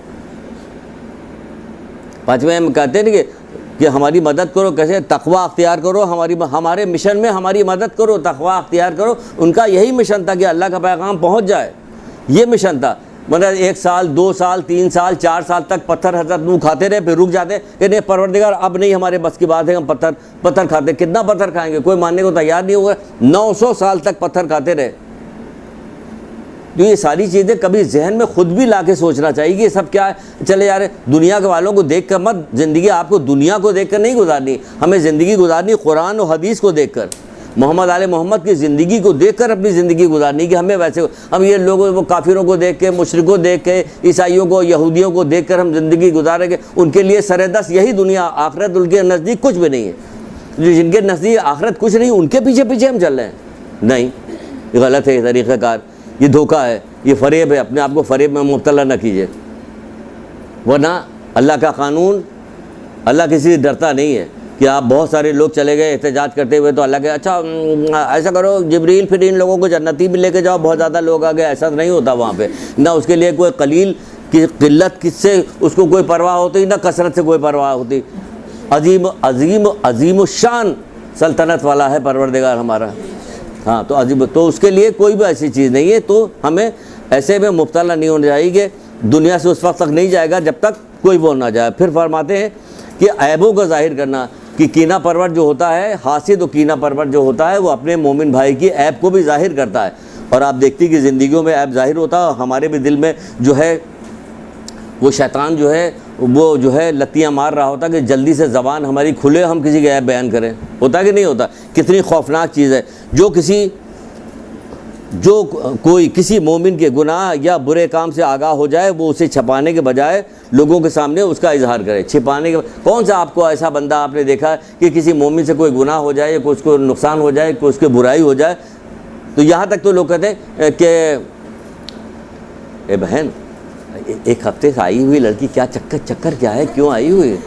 पाँचवें हम कहते हैं कि हमारी मदद करो, कैसे, तकवा अख्तियार करो, हमारे मिशन में हमारी मदद करो, तकवा अख्तियार करो। उनका यही मिशन था कि अल्लाह का पैगाम पहुंच जाए, ये मिशन था। मतलब 1 साल 2 साल 3 साल 4 साल तक पत्थर हजरत नूह खाते रहे, फिर रुक जाते कि नहीं परवरदिगार अब नहीं हमारे बस की बात है, हम पत्थर खाते। कितना पत्थर खाएंगे, कोई मानने को तैयार नहीं होगा। 900 साल तक पत्थर खाते रहे। तो ये सारी चीज़ें कभी जहन में खुद भी ला के सोचना चाहिए कि ये सब क्या है। चले जा रहे दुनिया के वालों को देख कर मत, ज़िंदगी आपको दुनिया को देख कर नहीं गुजारनी, हमें ज़िंदगी गुजारनी कुरान और हदीस को देख कर, मोहम्मद आले मोहम्मद की ज़िंदगी को देख कर अपनी ज़िंदगी गुजारनी। कि हमें वैसे, हम ये लोगों वो काफिरों को देख के, मुशरिकों देख के, ईसाइयों को, यहूदियों को देख कर हम ज़िंदगी गुजारेंगे। उनके लिए सरेदस यही दुनिया, आखिरत उनके नज़दीक कुछ भी नहीं है। जो जिनके नज़दीक आखिरत कुछ नहीं, उनके पीछे पीछे हम चल रहे हैं। नहीं, ये गलत है तरीक़ाकार, ये धोखा है, ये फ़रेब है। अपने आप को फ़रेब में मुब्तला न कीजिए, वरना अल्लाह का कानून, अल्लाह किसी से डरता नहीं है कि आप बहुत सारे लोग चले गए एहतजाज करते हुए तो अल्लाह के अच्छा ऐसा करो जिब्रील फिर इन लोगों को जन्नती भी लेके जाओ, बहुत ज़्यादा लोग आ गए, ऐसा नहीं होता वहाँ पे। ना उसके लिए कोई कलील की किल्लत किससे उसको कोई परवाह होती, ना कसरत से कोई परवाह होती। अजीम अजीम अजीम शान सल्तनत वाला है परवरदिगार हमारा। हाँ, तो अजीब, तो उसके लिए कोई भी ऐसी चीज़ नहीं है। तो हमें ऐसे में मुब्तला नहीं होना चाहिए। दुनिया से उस वक्त तक नहीं जाएगा जब तक कोई वो ना जाए। फिर फरमाते हैं कि ऐबों को जाहिर करना, कि कीना परवर जो होता है, हासिद और कीना परवर जो होता है, वो अपने मोमिन भाई की ऐब को भी जाहिर करता है। और आप देखती कि ज़िंदगियों में ऐब जाहिर होता है, हमारे भी दिल में जो है वो शैतान जो है वो जो है लत्तियाँ मार रहा होता कि जल्दी से ज़बान हमारी खुले, हम किसी के ऐब बयान करें। होता कि नहीं होता? कितनी खौफनाक चीज़ है। जो कोई किसी मोमिन के गुनाह या बुरे काम से आगाह हो जाए, वो उसे छुपाने के बजाय लोगों के सामने उसका इजहार करे। छिपाने के, कौन सा आपको ऐसा बंदा आपने देखा कि किसी मोमिन से कोई गुनाह हो जाए, कोई उसको नुकसान हो जाए, कोई उसकी बुराई हो जाए, तो यहाँ तक तो लोग कहते हैं कि ए बहन, 1 हफ्ते से आई हुई लड़की, क्या चक्कर क्या है, क्यों आई हुई है?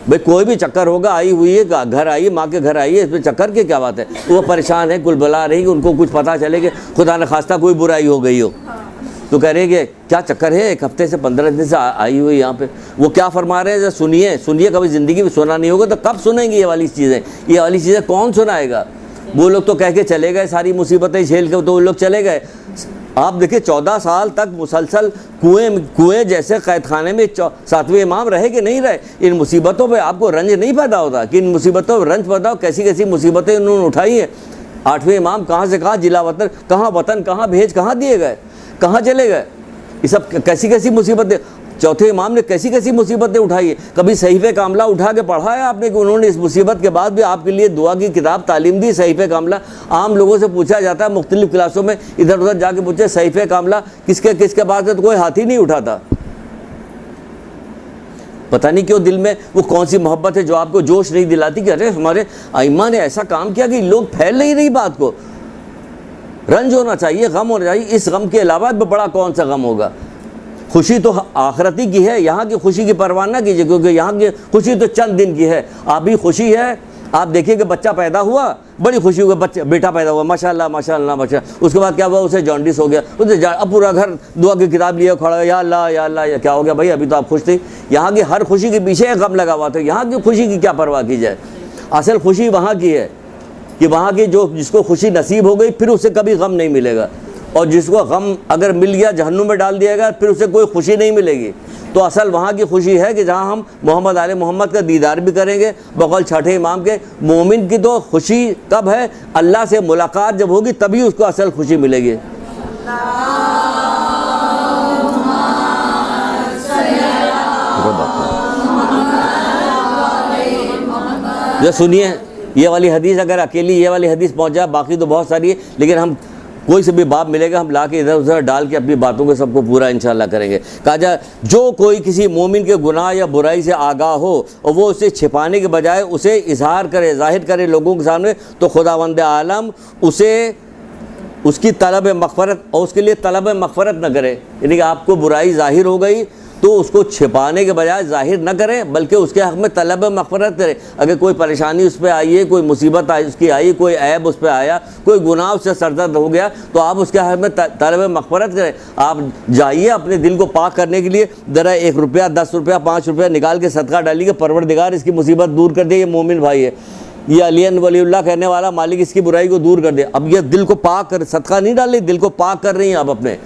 भाई कोई भी चक्कर होगा, आई हुई है, घर आई है, माँ के घर आई है, इसमें चक्कर की क्या बात है? वो परेशान है, कुलबला रही, उनको कुछ पता चले कि खुदा न खास्ता कोई बुराई हो गई हो, तो कह रहे कि क्या चक्कर है, 1 हफ्ते से 15 दिन से आई हुई यहाँ पे। वो क्या फरमा रहे हैं, सुनिए। कभी ज़िंदगी में सुना नहीं होगा तो कब सुनेंगे ये वाली चीज़ें? ये वाली चीज़ें कौन सुनाएगा? वो लोग तो कह के चले गए, सारी मुसीबतें झेल के तो वो लोग चले गए। आप देखिए 14 साल तक मुसलसल कुएं जैसे कैदखाने में 7वें इमाम रहे कि नहीं रहे। इन मुसीबतों पे आपको रंज नहीं पैदा होता कि इन मुसीबतों पर रंज पैदा हो? कैसी कैसी मुसीबतें उन्होंने उठाई हैं। 8वें इमाम कहाँ से कहाँ जिला वतन, कहाँ वतन, कहाँ भेज, कहाँ दिए गए, कहाँ चले गए। ये सब कैसी कैसी मुसीबतें। चौथे इमाम ने कैसी कैसी मुसीबतें उठाई है। कभी सहीफ़े कामला उठा के पढ़ा है आपने कि उन्होंने इस मुसीबत के बाद भी आपके लिए दुआ की किताब तालीम दी? सहीफ़े कामला आम लोगों से पूछा जाता है, मुख्तलिफ़ क्लासों में इधर उधर जाके पूछे सहीफ़े कामला किसके किसके पास है, तो कोई हाथ ही नहीं उठाता। पता नहीं क्यों दिल में वो कौन सी मोहब्बत है जो आपको जोश नहीं दिलाती कि अरे हमारे आइम्मा ने ऐसा काम किया कि लोग फैल नहीं रही बात को। रंज होना चाहिए, गम होना चाहिए। इस गम के अलावा बड़ा कौन सा गम होगा। खुशी तो आखिरती की है, यहाँ की खुशी की परवाह ना कीजिए, क्योंकि यहाँ की खुशी तो चंद दिन की है। आप भी खुशी है, आप देखिए कि बच्चा पैदा हुआ, बड़ी खुशी हुई, बच्चा बेटा पैदा हुआ, माशाल्लाह माशाल्लाह माशाल्लाह। उसके बाद क्या हुआ, उसे जॉन्डिस हो गया, उसे अब पूरा घर दुआ की किताब लिए खड़ा, या अल्लाह या अल्लाह, या क्या हो गया भाई, अभी तो आप खुश थी। यहाँ की हर खुशी के पीछे गम लगा हुआ था। यहाँ की खुशी की क्या परवाह की जाए। असल खुशी वहाँ की है कि वहाँ की जो जिसको खुशी नसीब हो गई फिर उसे कभी गम नहीं मिलेगा, और जिसको गम अगर मिल गया जहन्नुम में डाल दिया गया फिर उसे कोई खुशी नहीं मिलेगी। तो असल वहाँ की खुशी है कि जहाँ हम मोहम्मद आले मोहम्मद का दीदार भी करेंगे। बकौल छठे इमाम के, मोमिन की तो खुशी कब है, अल्लाह से मुलाकात जब होगी तभी उसको असल खुशी मिलेगी। ये सुनिए, ये वाली हदीस अगर अकेली ये वाली हदीस पहुँच जाए, बाकी तो बहुत सारी है, लेकिन हम कोई से भी बाप मिलेगा हम ला के इधर उधर डाल के अपनी बातों को सबको पूरा इंशाल्लाह करेंगे। कहा जाए जो कोई किसी मोमिन के गुनाह या बुराई से आगाह हो और वो उसे छिपाने के बजाय उसे इजहार करे, जाहिर करे लोगों के सामने, तो खुदावंद आलम उसे उसकी तलब मग़फ़रत और उसके लिए तलब मग़फ़रत न करे। यानी कि आपको बुराई जाहिर हो गई तो उसको छिपाने के बजाय जाहिर न करें, बल्कि उसके हक़ में तलब मग़फ़रत करें। अगर कोई परेशानी उस पर आई है, कोई मुसीबत आई उसकी आई, कोई ऐब उस पर आया, कोई गुनाह उससे सरदर्द हो गया, तो आप उसके हक़ में तलब मग़फ़रत करें। आप जाइए अपने दिल को पाक करने के लिए, ज़रा 1 रुपया 10 रुपया 5 रुपया निकाल के सदका डालिए, परवरदिगार इसकी मुसीबत दूर कर दे, ये मोमिन भाई है, ये अलियन वलीउल्लाह कहने वाला मालिक इसकी बुराई को दूर कर दे। अब ये दिल को पाक कर, सदका नहीं डाल रही, दिल को पाक कर रही हैं आप अपने,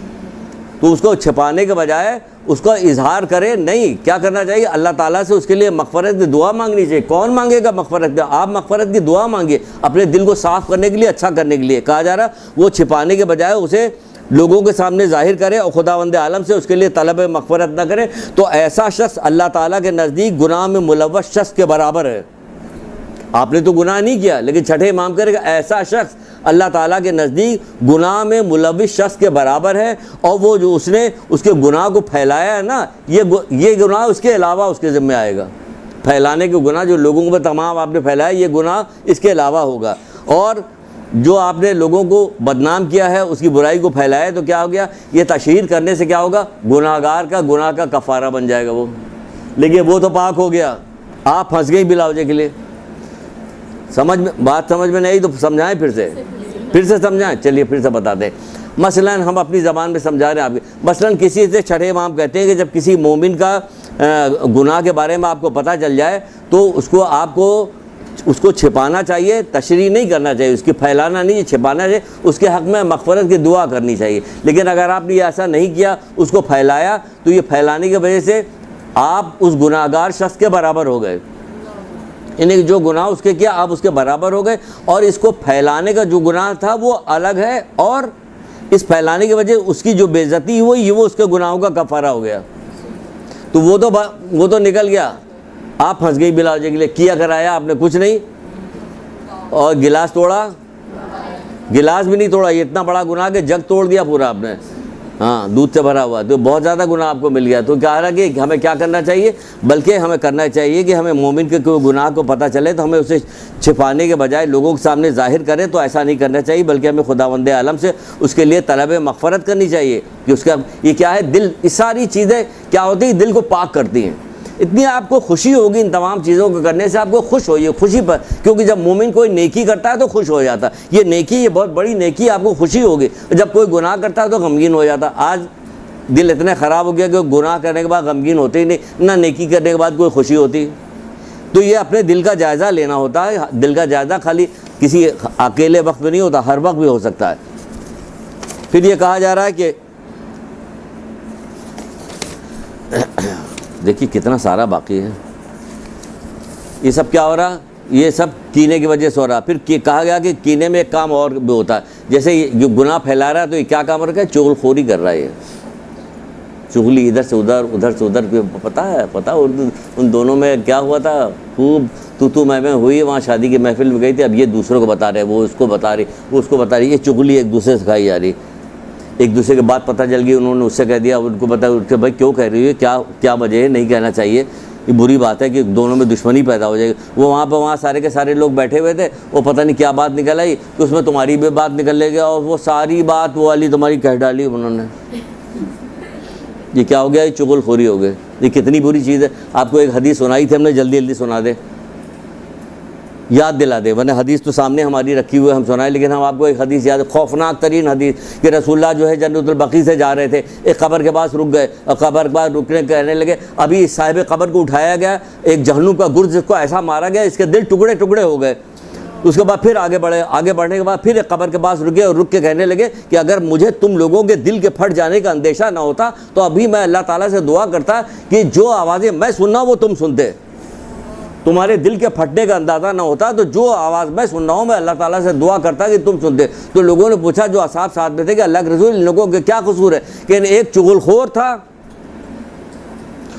तो उसको छिपाने के बजाय उसका इजहार करें। नहीं, क्या करना चाहिए, अल्लाह ताला से उसके लिए मग़फ़रत की दुआ मांगनी चाहिए। कौन मांगेगा मग़फ़रत? आप मग़फ़रत की दुआ मांगिए अपने दिल को साफ़ करने के लिए, अच्छा करने के लिए। कहा जा रहा वो छिपाने के बजाय उसे लोगों के सामने जाहिर करे और खुदावंद आलम से उसके लिए तलब मग़फ़रत न करे, तो ऐसा शख्स अल्लाह ताला के नज़दीक गुनाह में मुलव्वस शख्स के बराबर है। आपने तो गुनाह नहीं किया, लेकिन छठे इमाम करेगा ऐसा शख्स अल्लाह ताला के नज़दीक गुनाह में मुलव्विस शख्स के बराबर है। और वो जो उसने उसके गुनाह को फैलाया है ना, ये गुनाह उसके अलावा उसके ज़िम्मे आएगा। फैलाने के गुनाह जो लोगों को तमाम आपने फैलाया, ये गुनाह इसके अलावा होगा। और जो आपने लोगों को बदनाम किया है, उसकी बुराई को फैलाया, तो क्या हो गया, ये तशहीर करने से क्या होगा, गुनाहगार का गुनाह का कफ़ारा बन जाएगा वो। लेकिन वो तो पाक हो गया, आप फंस गई बिलावजे के लिए। बात समझ में नहीं तो समझाएं, फिर से समझाएं। चलिए फिर से बताते हैं। मसलन हम अपनी ज़बान में समझा रहे हैं आपके। मसलन किसी से छठे इमाम कहते हैं कि जब किसी मोमिन का गुनाह के बारे में आपको पता चल जाए तो उसको छिपाना चाहिए, तशरीह नहीं करना चाहिए, उसकी फैलाना नहीं, छिपाना चाहिए। उसके हक़ में मग़फ़रत की दुआ करनी चाहिए। लेकिन अगर आपने ऐसा नहीं किया, उसको फैलाया, तो ये फैलाने की वजह से आप उस गुनाहगार शख्स के बराबर हो गए। यानी जो गुनाह उसके किया आप उसके बराबर हो गए, और इसको फैलाने का जो गुनाह था वो अलग है, और इस फैलाने की वजह उसकी जो बेइज्जती हुई ये वो उसके गुनाहों का कफ़ारा हो गया। तो वो तो निकल गया, आप फंस गई बिलावजे के लिए। किया कराया आपने कुछ नहीं, और गिलास तोड़ा, गिलास भी नहीं तोड़ा, ये इतना बड़ा गुनाह कि जग तोड़ दिया पूरा आपने, हाँ, दूध से भरा हुआ, तो बहुत ज़्यादा गुनाह आपको मिल गया। तो कह रहा कि हमें क्या करना चाहिए, बल्कि हमें करना चाहिए कि हमें मोमिन के कोई गुनाह को पता चले तो हमें उसे छिपाने के बजाय लोगों के सामने जाहिर करें, तो ऐसा नहीं करना चाहिए, बल्कि हमें खुदावंद आलम से उसके लिए तलब मग़फ़रत करनी चाहिए कि उसका ये क्या है, दिल, ये सारी चीज़ें क्या होती हैं, दिल को पाक करती हैं। इतनी आपको खुशी होगी इन तमाम चीज़ों को करने से, आपको खुश होइए खुशी पर, क्योंकि जब मोमिन कोई नेकी करता है तो खुश हो जाता है। ये नेकी, ये बहुत बड़ी नेकी, आपको खुशी होगी। जब कोई गुनाह करता है तो गमगीन हो जाता। आज दिल इतने ख़राब हो गया कि गुनाह करने के बाद गमगीन होते ही नहीं, ना नेकी करने के बाद कोई खुशी होती। तो ये अपने दिल का जायज़ा लेना होता है। दिल का जायज़ा खाली किसी अकेले वक्त में नहीं होता, हर वक्त भी हो सकता है। फिर ये कहा जा रहा है कि देखिए कितना सारा बाकी है, ये सब क्या हो रहा, ये सब कीने की वजह से हो रहा। फिर कहा गया कि कीने में एक काम और भी होता है, जैसे ये गुनाह फैला रहा है तो ये क्या काम रखा है, चुगलखोरी कर रहा है, ये चुगली इधर से उधर उधर से उधर। पता है उन दोनों में क्या हुआ था, खूब तू मैं हुई, वहाँ शादी की महफिल में गई थी। अब ये दूसरों को बता रहे, वो उसको बता रही, वो उसको बता रही, ये चुगली एक दूसरे से खाई जा रही। एक दूसरे की बात पता चल गई, उन्होंने उससे कह दिया, उनको बता कि भाई क्यों कह रही है, क्या वजह है, नहीं कहना चाहिए, ये बुरी बात है कि दोनों में दुश्मनी पैदा हो जाएगी। वो वहाँ सारे के सारे लोग बैठे हुए थे, वो पता नहीं क्या बात निकल आई कि उसमें तुम्हारी भी बात निकल लेगी, और वो सारी बात वो वाली तुम्हारी कह डाली उन्होंने। ये क्या हो गया, ये चुगलखोरी हो गई। ये कितनी बुरी चीज़ है। आपको एक हदीस सुनाई थी हमने, जल्दी जल्दी सुना दे, याद दिला दे, वरना हदीस तो सामने हमारी रखी हुई है, हम सुनाए, लेकिन हम आपको एक हदीस याद, खौफनाक तरीन हदीस कि रसूलुल्लाह जो है जन्नतुल बकी से जा रहे थे, एक कब्र के पास रुक गए, और कब्र के पास रुकने कहने लगे, अभी साहिब कब्र को उठाया गया, एक जहन्नुम का गुर्ज जिसको ऐसा मारा गया, इसके दिल टुकड़े टुकड़े हो गए। उसके बाद फिर आगे बढ़े, आगे बढ़ने के बाद फिर एक कब्र के पास रुके, और रुक के कहने लगे कि अगर मुझे तुम लोगों के दिल के फट जाने का अंदेशा ना होता तो अभी मैं अल्लाह ताला से दुआ करता कि जो आवाज़ें मैं सुनना वो तुम सुनते, तुम्हारे दिल के फटने का अंदाज़ा ना होता तो जो आवाज़ मैं सुन रहा हूँ मैं अल्लाह ताला से दुआ करता कि तुम सुनते। तो लोगों ने पूछा, जो असाब साथ में थे, कि अल्लाह के रसूल इन लोगों के क्या कसूर है, कि एक चुगलखोर था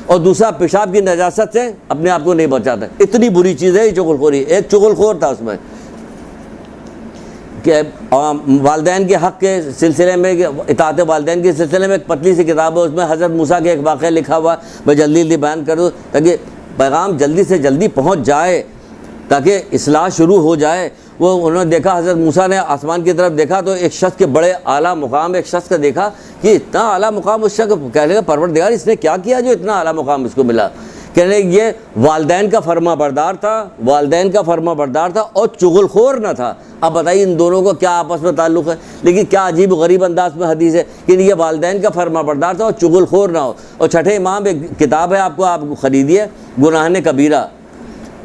और दूसरा पेशाब की नजासत से अपने आप को नहीं बचाता। इतनी बुरी चीज़ है ये चुगलखोरी। एक चुगलखोर था उसमें कि वालदैन के हक़ के सिलसिले में, इताअत वालदैन के सिलसिले में एक पतली सी किताब है, उसमें हज़रत मूसा के एक वाक़या लिखा हुआ, मैं जल्दी जल्दी बयान करूँ ताकि पैगाम जल्दी से जल्दी पहुंच जाए, ताकि इस्लाह शुरू हो जाए। वो उन्होंने देखा, हज़रत मूसा ने आसमान की तरफ देखा तो एक शख्स के बड़े आला मुकाम एक शख्स का देखा कि इतना आला मुकाम उस शख्स, कहने लगा परवरदिगार इसने क्या किया जो इतना आला मुकाम इसको मिला। कहने ये वालदैन का फर्मा बरदार था, वालदैन का फर्मा बरदार था और चुगलखोर न था। अब बताइए इन दोनों को क्या आपस में ताल्लुक़ है। लेकिन क्या अजीब गरीब अंदाज में हदीस है कि ये वालदैन का फर्मा बरदार था और चुगलखोर ना हो। और छठे इमाम एक किताब है, आपको आप ख़रीदिए, गुनाह कबीरा,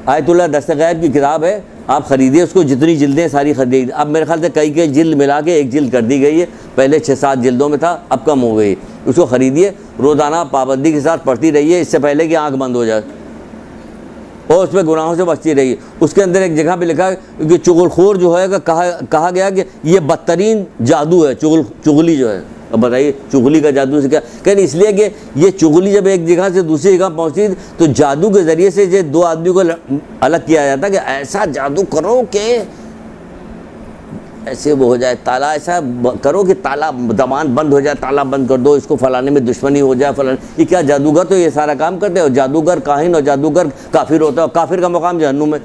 आयतुल्लाह दस्तगैब की किताब है, आप ख़रीदिए उसको, जितनी जिल्दें सारी खरीदी। अब मेरे ख्याल से कई जिल्द मिला के एक जिल्द कर दी गई है, पहले 6-7 जिल्दों में था, अब कम हो गई। उसको ख़रीदिए, रोज़ाना पाबंदी के साथ पढ़ती रहिए, इससे पहले कि आँख बंद हो जाए, और उसमें गुनाहों से बचती रहिए। उसके अंदर एक जगह पे लिखा है कि चुगलखोर जो है कहा गया कि ये बदतरीन जादू है, चुगली जो है। अब बताइए चुगली का जादू से क्या, कहते इसलिए कि ये चुगली जब एक जगह से दूसरी जगह पहुंची तो जादू के ज़रिए से ये दो आदमी को अलग किया जाता कि ऐसा जादू करो कि ऐसे वो हो जाए, ताला ऐसा करो कि ताला जबान बंद हो जाए, ताला बंद कर दो, इसको फलाने में दुश्मनी हो जाए, फलाने। ये क्या जादूगर तो ये सारा काम करते हैं, और जादूगर काहिन और जादूगर काफिर होता है, और काफिर का मकाम जहन्नुम में।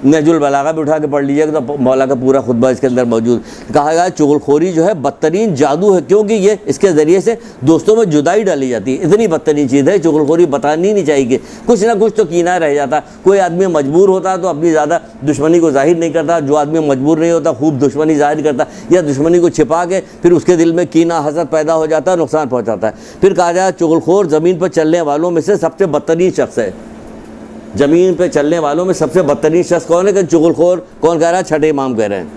नहजुल बलागा भी उठा के पढ़ लीजिएगा तो मौला का पूरा खुतबा इसके अंदर मौजूद। कहा गया चुगलखोरी जो है बदतरीन जादू है, क्योंकि ये इसके ज़रिए से दोस्तों में जुदाई डाली जाती है। इतनी बदतरीन चीज़ है चुगलखोरी, बतानी नहीं चाहिए। कुछ ना कुछ तो कीना रह जाता। कोई आदमी मजबूर होता तो अपनी ज़्यादा दुश्मनी को जाहिर नहीं करता, जो आदमी मजबूर नहीं होता खूब दुश्मनी जाहिर करता, या दुश्मनी को छिपा के फिर उसके दिल में कीना हसद पैदा हो जाता है, नुकसान पहुँचाता है। फिर कहा जाए चुगलखोर ज़मीन पर चलने वालों में से सबसे बदतरीन शख्स है। ज़मीन पे चलने वालों में सबसे बदतरीन शख्स कौन है? कि चुगलखोर। कौन कह रहा है? छठे इमाम कह रहे हैं।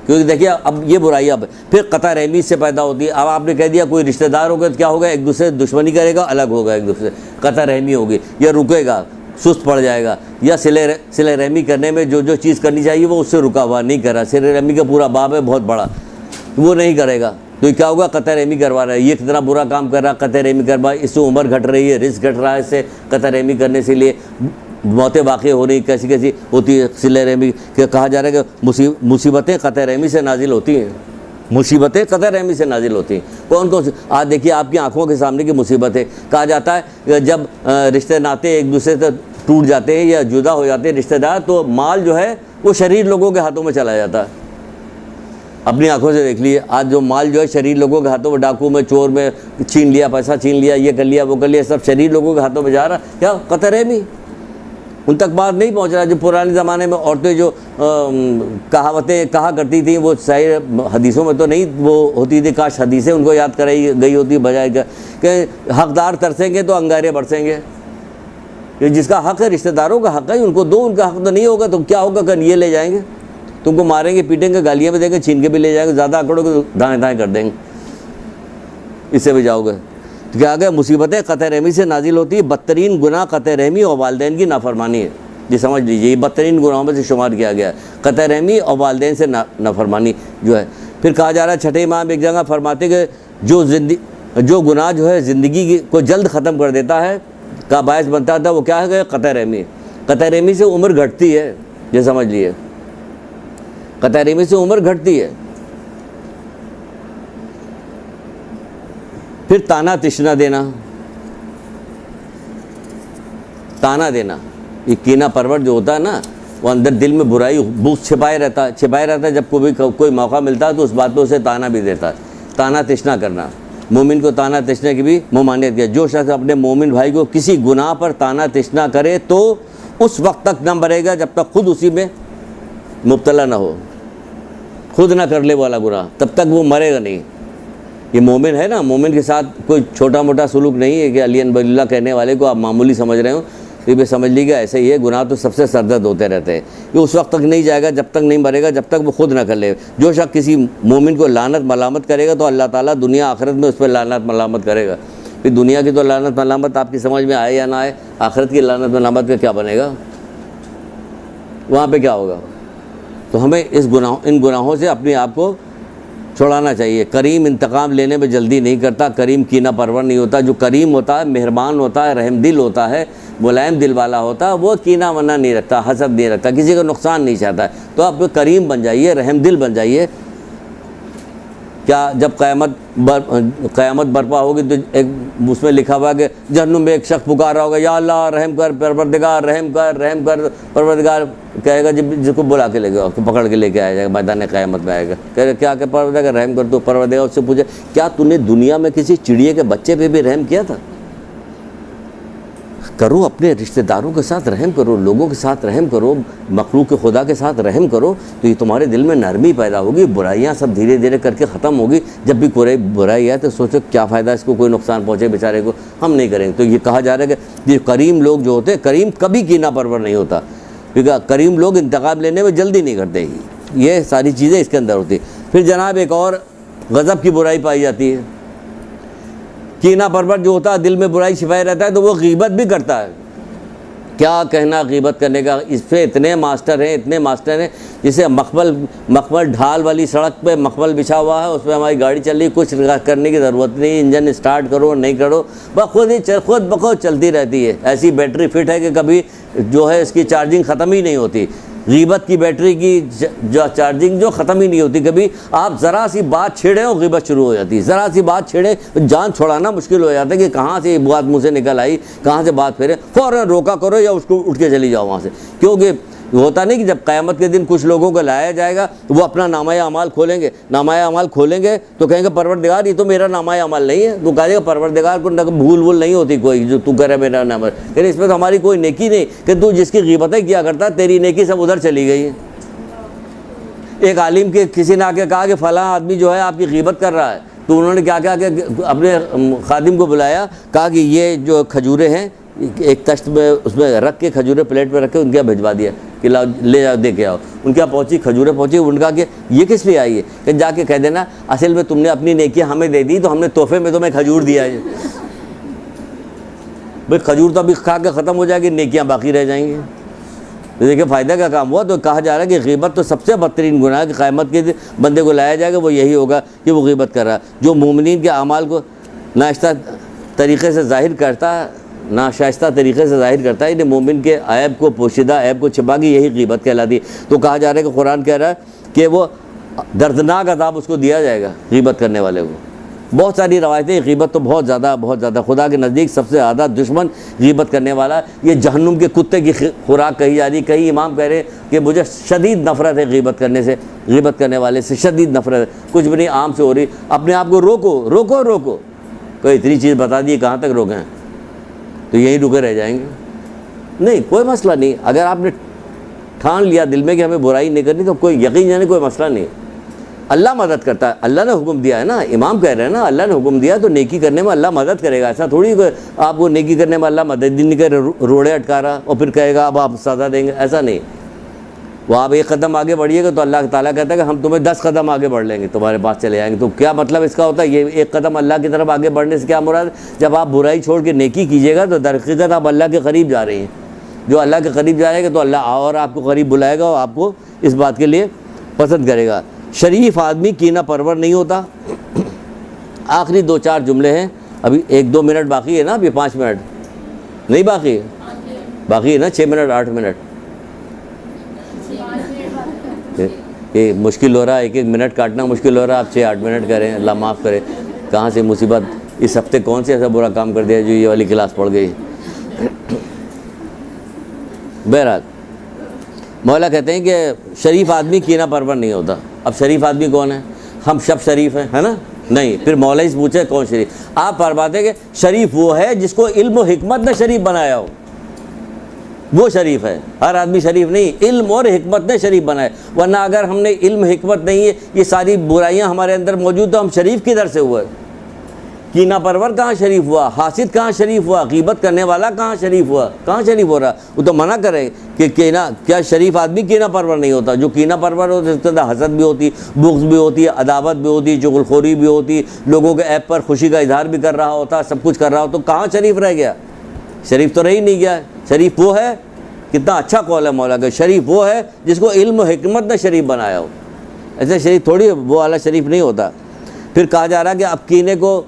क्योंकि देखिए अब ये बुराई अब फिर कता रहमी से पैदा होती है। अब आपने कह दिया कोई रिश्तेदार होगा तो क्या होगा, एक दूसरे से दुश्मनी करेगा, अलग होगा एक दूसरे, कता रहमी होगी, या रुकेगा, सुस्त पड़ जाएगा, या सिले रहमी करने में जो चीज़ करनी चाहिए वो उससे रुका हुआ नहीं करा। सिले रहमी का पूरा बाब है बहुत बड़ा, वो नहीं करेगा तो क्या होगा, कता रहमी करवा रहा है। ये कितना बुरा काम कर रहा है, कता रहमी करवा, इससे उम्र घट रही है, रिस्क घट रहा है, इससे कता रहमी करने से लिए मौतें वाक़ई हो रही, कैसी कैसी होती है। सिले रहमी कहा जा रहा है कि मुसीबतें कता रहमी से नाजिल होती हैं, मुसीबतें कता रहमी से नाजिल होती हैं। कौन कौन सी? आज देखिए आपकी आंखों के सामने की मुसीबतें। कहा जाता है जब रिश्ते नाते एक दूसरे से टूट जाते हैं या जुदा हो जाते हैं रिश्तेदार, तो माल जो है वो शरीर लोगों के हाथों में चला जाता है। अपनी आंखों से देख लिए, आज जो माल जो है शरीर लोगों के हाथों में, डाकू में, चोर में छीन लिया, पैसा छीन लिया, ये कर लिया, वो कर लिया, सब शरीर लोगों के हाथों में जा रहा। क्या कता रहमी? उन तक बात नहीं पहुंच रहा। जो पुराने ज़माने में औरतें जो कहावतें कहा करती थी वो सही हदीसों में तो नहीं वो होती थी, काश हदीसें उनको याद कराई गई होती बजाय कि हकदार तरसेंगे तो अंगारे बरसेंगे। ये जिसका हक है, रिश्तेदारों का हक है, उनको दो। उनका हक तो नहीं होगा तो क्या होगा, कल ये ले जाएंगे, तुमको मारेंगे, पीटेंगे, गालियाँ भी देंगे, छीन के भी ले जाएंगे, ज़्यादा आंकड़ोगे तो दाएँ दाएँ कर देंगे, इससे भी जाओगे। तो क्या गया, मुसीबतें क़त्अ रहमी से नाजिल होती है। बदतरीन गुनाह क़त्अ रहमी और वालिदैन की नाफरमानी है, ये समझ लीजिए, ये बदतरीन गुनाहों में से शुमार किया गया है, क़त्अ रहमी और वालिदैन से नाफरमानी जो है। फिर कहा जा रहा है, छठे इमाम एक जगह फरमाते कि जो गुनाह जो है ज़िंदगी को जल्द ख़त्म कर देता है, का बायस बनता था, वो क्या है, क़त्अ रहमी। क़त्अ रहमी से उम्र घटती है, ये समझ लिए, क़त्अ रहमी से उम्र घटती है। फिर ताना तिश्ना देना, ताना देना, ये कीना परवर जो होता है ना, वो अंदर दिल में बुराई बुग़्ज़ छिपाए रहता है। जब कोई मौका मिलता है तो उस बात पे उसे ताना भी देता है। ताना तिश्ना करना, मोमिन को ताना तिश्ना की भी ममानियत किया। जो शख्स अपने मोमिन भाई को किसी गुनाह पर ताना तिश्ना करे तो उस वक्त तक न मरेगा जब तक खुद उसी में मुब्तला ना हो, खुद ना कर ले वाला गुनाह, तब तक वो मरेगा नहीं। ये मोमिन है ना, मोमिन के साथ कोई छोटा मोटा सुलूक नहीं है कि अलियन बल्ला कहने वाले को आप मामूली समझ रहे हो, तो ये समझ लीजिएगा ऐसे ही है। गुनाह तो सबसे सरदर्द होते रहते हैं, ये उस वक्त तक नहीं जाएगा जब तक नहीं मरेगा, जब तक वो खुद ना कर ले। जो शख्स किसी मोमिन को लानत मलामत करेगा तो अल्लाह ताला दुनिया आखिरत में उस पर लानत मलामत करेगा। फिर दुनिया की तो लानत मलामत आपकी समझ में आए या ना आए, आखिरत की लानत मलामत का क्या बनेगा, वहाँ पर क्या होगा। तो हमें इन गुनाहों से अपने आप को छुड़ाना चाहिए। करीम इंतकाम लेने में जल्दी नहीं करता, करीम कीना परवर नहीं होता। जो करीम होता है, मेहरबान होता है, रहम दिल होता है, मुलायम दिल वाला होता है, वो कीना वना नहीं रखता, हसद नहीं रखता, किसी का नुकसान नहीं चाहता है। तो आप करीम बन जाइए, रहम दिल बन जाइए। क्या जब क़यामत बर्पा होगी तो एक उसमें लिखा हुआ कि जहन्नुम में एक शख्स पुकार रहा होगा, या अल्लाह रहम कर परवरदिगार, रहम कर परवरदिगार, कहेगा जब जिसको बुला के लेगा, उसको पकड़ के लेके आया जाएगा, मैदान क़यामत में आएगा, कह क्या क्या परवरदिगार रहम कर, तो परवरदिगार उससे पूछे, क्या तूने दुनिया में किसी चिड़िया के बच्चे पे भी रहम किया था? करो, अपने रिश्तेदारों के साथ रहम करो, लोगों के साथ रहम करो, मखलूक के खुदा के साथ रहम करो, तो ये तुम्हारे दिल में नरमी पैदा होगी, बुराइयां सब धीरे धीरे करके ख़त्म होगी। जब भी कोई बुराई है तो सोचो क्या फ़ायदा, इसको कोई नुकसान पहुँचे बेचारे को, हम नहीं करेंगे। तो ये कहा जा रहा है कि ये करीम लोग जो होते हैं, करीम कभी कीना परवर नहीं होता, क्योंकि करीम लोग इंतकाम लेने में जल्दी नहीं करते। ये सारी चीज़ें इसके अंदर होती। फिर जनाब एक और गज़ब की बुराई पाई जाती है। कीना परवर जो होता है, दिल में बुराई छिपाए रहता है, तो वो गीबत भी करता है। क्या कहना गीबत करने का, इस पर इतने मास्टर हैं, जैसे मखमल ढाल वाली सड़क पे मखमल बिछा हुआ है, उस पर हमारी गाड़ी चल रही, कुछ करने की ज़रूरत नहीं, इंजन स्टार्ट करो नहीं करो, बस खुद ब खुद चलती रहती है। ऐसी बैटरी फिट है कि कभी जो है इसकी चार्जिंग ख़त्म ही नहीं होती। गीबत की बैटरी की जो चार्जिंग जो ख़त्म ही नहीं होती। कभी आप ज़रा सी बात छेड़े और गीबत शुरू हो जाती है, ज़रा सी बात छेड़े जान छोड़ाना मुश्किल हो जाता है कि कहाँ से ये बात मुँह से निकल आई, कहाँ से बात फेरे, फ़ौरन रोका करो या उसको उठ के चली जाओ वहाँ से। क्योंकि होता नहीं कि जब क़यामत के दिन कुछ लोगों को लाया जाएगा तो वो अपना नामाए अमाल खोलेंगे, नामाए अमाल खोलेंगे तो कहेंगे परवरदिगार ये तो मेरा नामाए अमाल नहीं है। तो कहेगा परवरदिगार को भूल भूल नहीं होती कोई, जो तू करे मेरा नाम, लेकिन इसमें तो हमारी कोई नेकी नहीं कि तू जिसकी गीबतें किया करता तेरी नेकी सब उधर चली गई है। एक आलिम के किसी ने आके कहा कि फ़लाँ आदमी जो है आपकी गीबत कर रहा है, तो उन्होंने क्या क्या अपने खादिम को बुलाया, कहा कि ये जो खजूरें हैं एक तश्त में उसमें रख के, खजूरें प्लेट पे रख के उनके यहाँ भिजवा दिया कि लाओ ले जाओ दे के आओ। उनके यहाँ पहुँची, खजूरें पहुँची, उनका कि ये किस लिए आई है, कि जाके कह देना असल में तुमने अपनी नेकियां हमें दे दी तो हमने तोहफे में तुम्हें खजूर दिया है। भाई खजूर तो अभी खा के ख़त्म हो जाएगी, नेकियां बाकी रह जाएंगी। तो देखिए फ़ायदा का काम हुआ। तो कहा जा रहा है कि गीबत तो सबसे बदतरीन गुनाह है कि क़यामत के बंदे को लाया जाएगा वो यही होगा कि वो गीबत कर रहा है। जो मोमिनीन के अमाल को नाश्ता तरीक़े से ज़ाहिर करता है, नाशाइस्ता तरीक़े से ज़ाहिर करता है, इन्हें मोमिन के ऐब को, पोशीदा ऐब को छिपा के यही गीबत कहलाती है। तो कहा जा रहा है कि कुरान कह रहा है कि वो दर्दनाक अज़ाब उसको दिया जाएगा गीबत करने वाले को। बहुत सारी रवायतें, गीबत तो बहुत ज़्यादा खुदा के नज़दीक सबसे ज़्यादा दुश्मन गीबत करने वाला, ये जहन्नुम के कुत्ते की खुराक कही जा रही। कई इमाम कह रहे कि मुझे शदीद नफ़रत है गीबत करने से, गीबत करने वाले से शदीद नफ़रत है। कुछ भी नहीं, आम से हो रही, अपने आप को रोको। कोई इतनी चीज़ बता दी, कहाँ तक रोकें, तो यहीं रुके रह जाएंगे। नहीं, कोई मसला नहीं। अगर आपने ठान लिया दिल में कि हमें बुराई नहीं करनी, तो कोई यकीन जाने कोई मसला नहीं। अल्लाह मदद करता है, अल्लाह ने हुक्म दिया है ना, इमाम कह रहे हैं ना अल्लाह ने हुक्म दिया तो नेकी करने में अल्लाह मदद करेगा। ऐसा थोड़ी आपको नेकी करने में अल्लाह मदद नहीं करे, रोड़े अटका रहा और फिर कहेगा अब आप सज़ा देंगे, ऐसा नहीं। वो आप एक कदम आगे बढ़िएगा तो अल्लाह ताला कहता है कि हम तुम्हें 10 कदम आगे बढ़ लेंगे, तुम्हारे पास चले आएंगे। तो क्या मतलब इसका होता है, ये एक कदम अल्लाह की तरफ आगे बढ़ने से क्या मुराद? जब आप बुराई छोड़ के नेकी कीजिएगा तो दरहकीकत आप अल्लाह के करीब जा रही हैं। जो अल्लाह के करीब जाएगा तो अल्लाह और आपको करीब बुलाएगा और आपको इस बात के लिए पसंद करेगा। शरीफ आदमी कीना परवर नहीं होता। आखिरी 2-4 जुमले हैं, अभी 1-2 मिनट बाकी है ना, अभी 5 मिनट नहीं बाकी है, बाकी है ना 6 मिनट 8 मिनट। ये मुश्किल हो रहा है, 1-1 मिनट काटना मुश्किल हो रहा है, आप 6-8 मिनट करें, अल्लाह माफ़ करे। कहाँ से मुसीबत, इस हफ्ते कौन से ऐसा बुरा काम कर दिया जो ये वाली क्लास पड़ गई। बहरहाल मौला कहते हैं कि शरीफ आदमी कीना परवर नहीं होता। अब शरीफ आदमी कौन है? हम सब शरीफ हैं, है ना? नहीं। फिर मौला ही पूछे कौन शरीफ? आप फरमाते कि शरीफ वो है जिसको इल्म और हिकमत ने शरीफ बनाया हो, वो शरीफ है। हर आदमी शरीफ नहीं, इल्म और हिकमत ने शरीफ बनाया। वरना अगर हमने इल्म हिकमत नहीं है, ये सारी बुराइयां हमारे अंदर मौजूद, तो हम शरीफ किधर से हुए? कीना परवर कहाँ शरीफ हुआ? हासिद कहाँ शरीफ हुआ? गीबत करने वाला कहाँ शरीफ हुआ? कहाँ शरीफ हो रहा? वो तो मना करें कि कीना, क्या शरीफ आदमी कीना परवर नहीं होता? जो कीना परवर होता है उसके अंदर हसद भी होती, बुग़्ज़ भी होती है, अदावत भी होती, चुगलखोरी भी होती, लोगों के ऐब पर खुशी का इजहार भी कर रहा होता, सब कुछ कर रहा हो, तो कहाँ शरीफ रह गया? शरीफ तो रह ही नहीं गया। शरीफ वो है, कितना अच्छा कौल है मौला का, शरीफ वो है जिसको इल्म और हिकमत ने शरीफ बनाया हो। ऐसे शरीफ थोड़ी वो वाला शरीफ नहीं होता। फिर कहा जा रहा है कि अब कीने को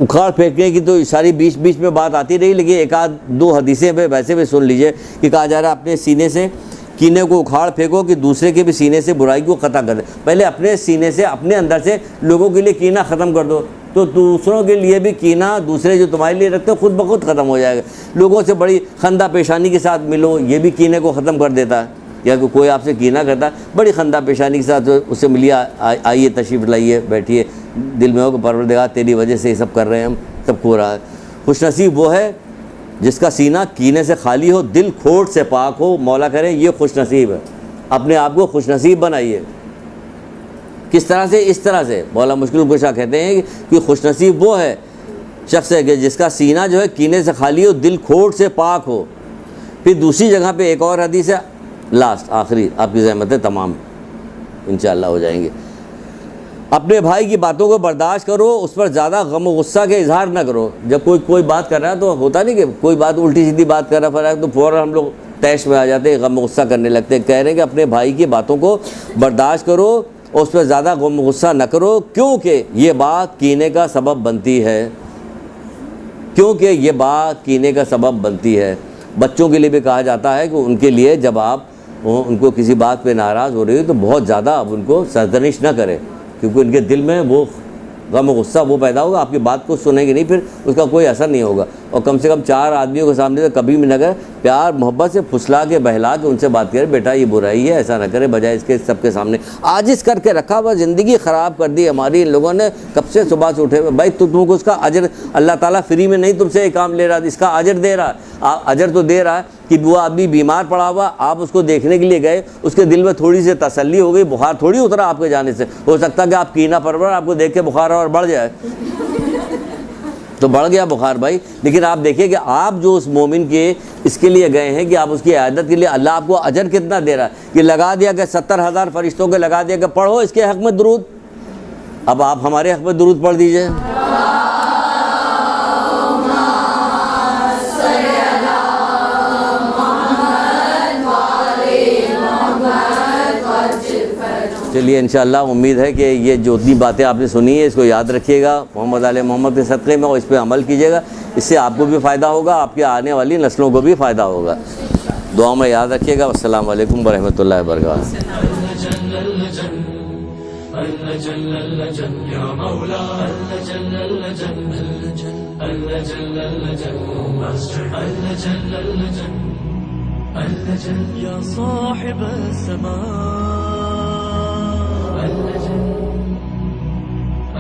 उखाड़ फेंकने की तो सारी बीच बीच में बात आती रही, लेकिन 1-2 हदीसें पे वैसे भी सुन लीजिए कि कहा जा रहा है अपने सीने से कीने को उखाड़ फेंको कि दूसरे के भी सीने से बुराई को ख़त्म कर दे। पहले अपने सीने से, अपने अंदर से लोगों के लिए कीना ख़त्म कर दो, तो दूसरों के लिए भी कीना, दूसरे जो तुम्हारे लिए रखते हो खुद ब खुद ख़त्म हो जाएगा। लोगों से बड़ी खंदा पेशानी के साथ मिलो, ये भी कीने को ख़त्म कर देता है। या कोई आपसे कीना करता है, बड़ी खंदा पेशानी के साथ उससे मिलिए, आइए तशरीफ़ लाइए, बैठिए, दिल में हो कि परवरदिगार तेरी वजह से ये सब कर रहे हैं, हम सब हो रहा है। खुशनसीब वो है जिसका सीना कीने से खाली हो, दिल खोट से पाक हो। मौला करें ये खुशनसीब है। अपने आप को खुशनसीब बनाइए। किस तरह से? इस तरह से मौला मुश्किल कुशा कहते हैं कि खुशनसीब वो है शख्स है कि जिसका सीना जो है कीने से खाली हो, दिल खोट से पाक हो। फिर दूसरी जगह पे एक और हदीस है, लास्ट आखिरी, आपकी ज़हमतें तमाम इंशाअल्लाह हो जाएंगी। अपने भाई की बातों को बर्दाश्त करो, उस पर ज़्यादा गम और गुस्सा के इजहार ना करो। जब कोई बात कर रहा है तो होता नहीं कि कोई बात उल्टी सीधी बात कर रहा है तो फ़ौरन हम लोग तैश में आ जाते हैं, गम और गुस्सा करने लगते हैं। कह रहे हैं कि अपने भाई की बातों को बर्दाश्त करो और उस पर ज़्यादा गम और गुस्सा न करो, क्योंकि ये बात कीने का सबब बनती है। क्योंकि ये बात कीने का सबब बनती है। बच्चों के लिए भी कहा जाता है कि उनके लिए जब आप उनको किसी बात पे नाराज़ हो रही हो तो बहुत ज़्यादा आप उनको सरजनिश ना करें, क्योंकि उनके दिल में वो गम और गुस्सा वो पैदा होगा, आपकी बात को सुनेंगे नहीं, फिर उसका कोई असर नहीं होगा। और कम से कम 4 आदमियों के सामने तो कभी भी न करें, प्यार मोहब्बत से फुसला के बहला के उनसे बात करें, बेटा ये बुराई है, ऐसा ना करें, बजाय इसके सबके सामने आजिज़ करके रखा हुआ। ज़िंदगी ख़राब कर दी हमारी इन लोगों ने, कब से सुबह से उठे हुए। भाई तुमको उसका अजर अल्लाह ताला फ्री में नहीं तुमसे ये काम ले रहा, इसका अजर दे रहा है। अजर तो दे रहा है कि वो आदमी बीमार पड़ा हुआ, आप उसको देखने के लिए गए, उसके दिल में थोड़ी सी तसल्ली हो गई, बुखार थोड़ी उतरा आपके जाने से। हो सकता है कि आप कीना परवर, आपको देख के बुखार और बढ़ जाए, तो बढ़ गया बुखार भाई। लेकिन आप देखिए कि आप जो उस मोमिन के इसके लिए गए हैं कि आप उसकी इयादत के लिए, अल्लाह आपको अजर कितना दे रहा है कि लगा दिया कि 70,000 फरिश्तों के लगा दिया कि पढ़ो इसके हक़ में दुरूद। अब आप हमारे हक़ में दुरूद पढ़ दीजिए। चलिए इंशाअल्लाह उम्मीद है कि ये जो इतनी बातें आपने सुनी है इसको याद रखिएगा, मोहम्मद आले मोहम्मद के सदक़े में, और इस पर अमल कीजिएगा। इससे आपको भी फ़ायदा होगा, आपके आने वाली नस्लों को भी फ़ायदा होगा। दुआ में याद रखिएगा। अस्सलाम वालेकुम व रहमतुल्लाहि व बरकातहू। या साहिब समा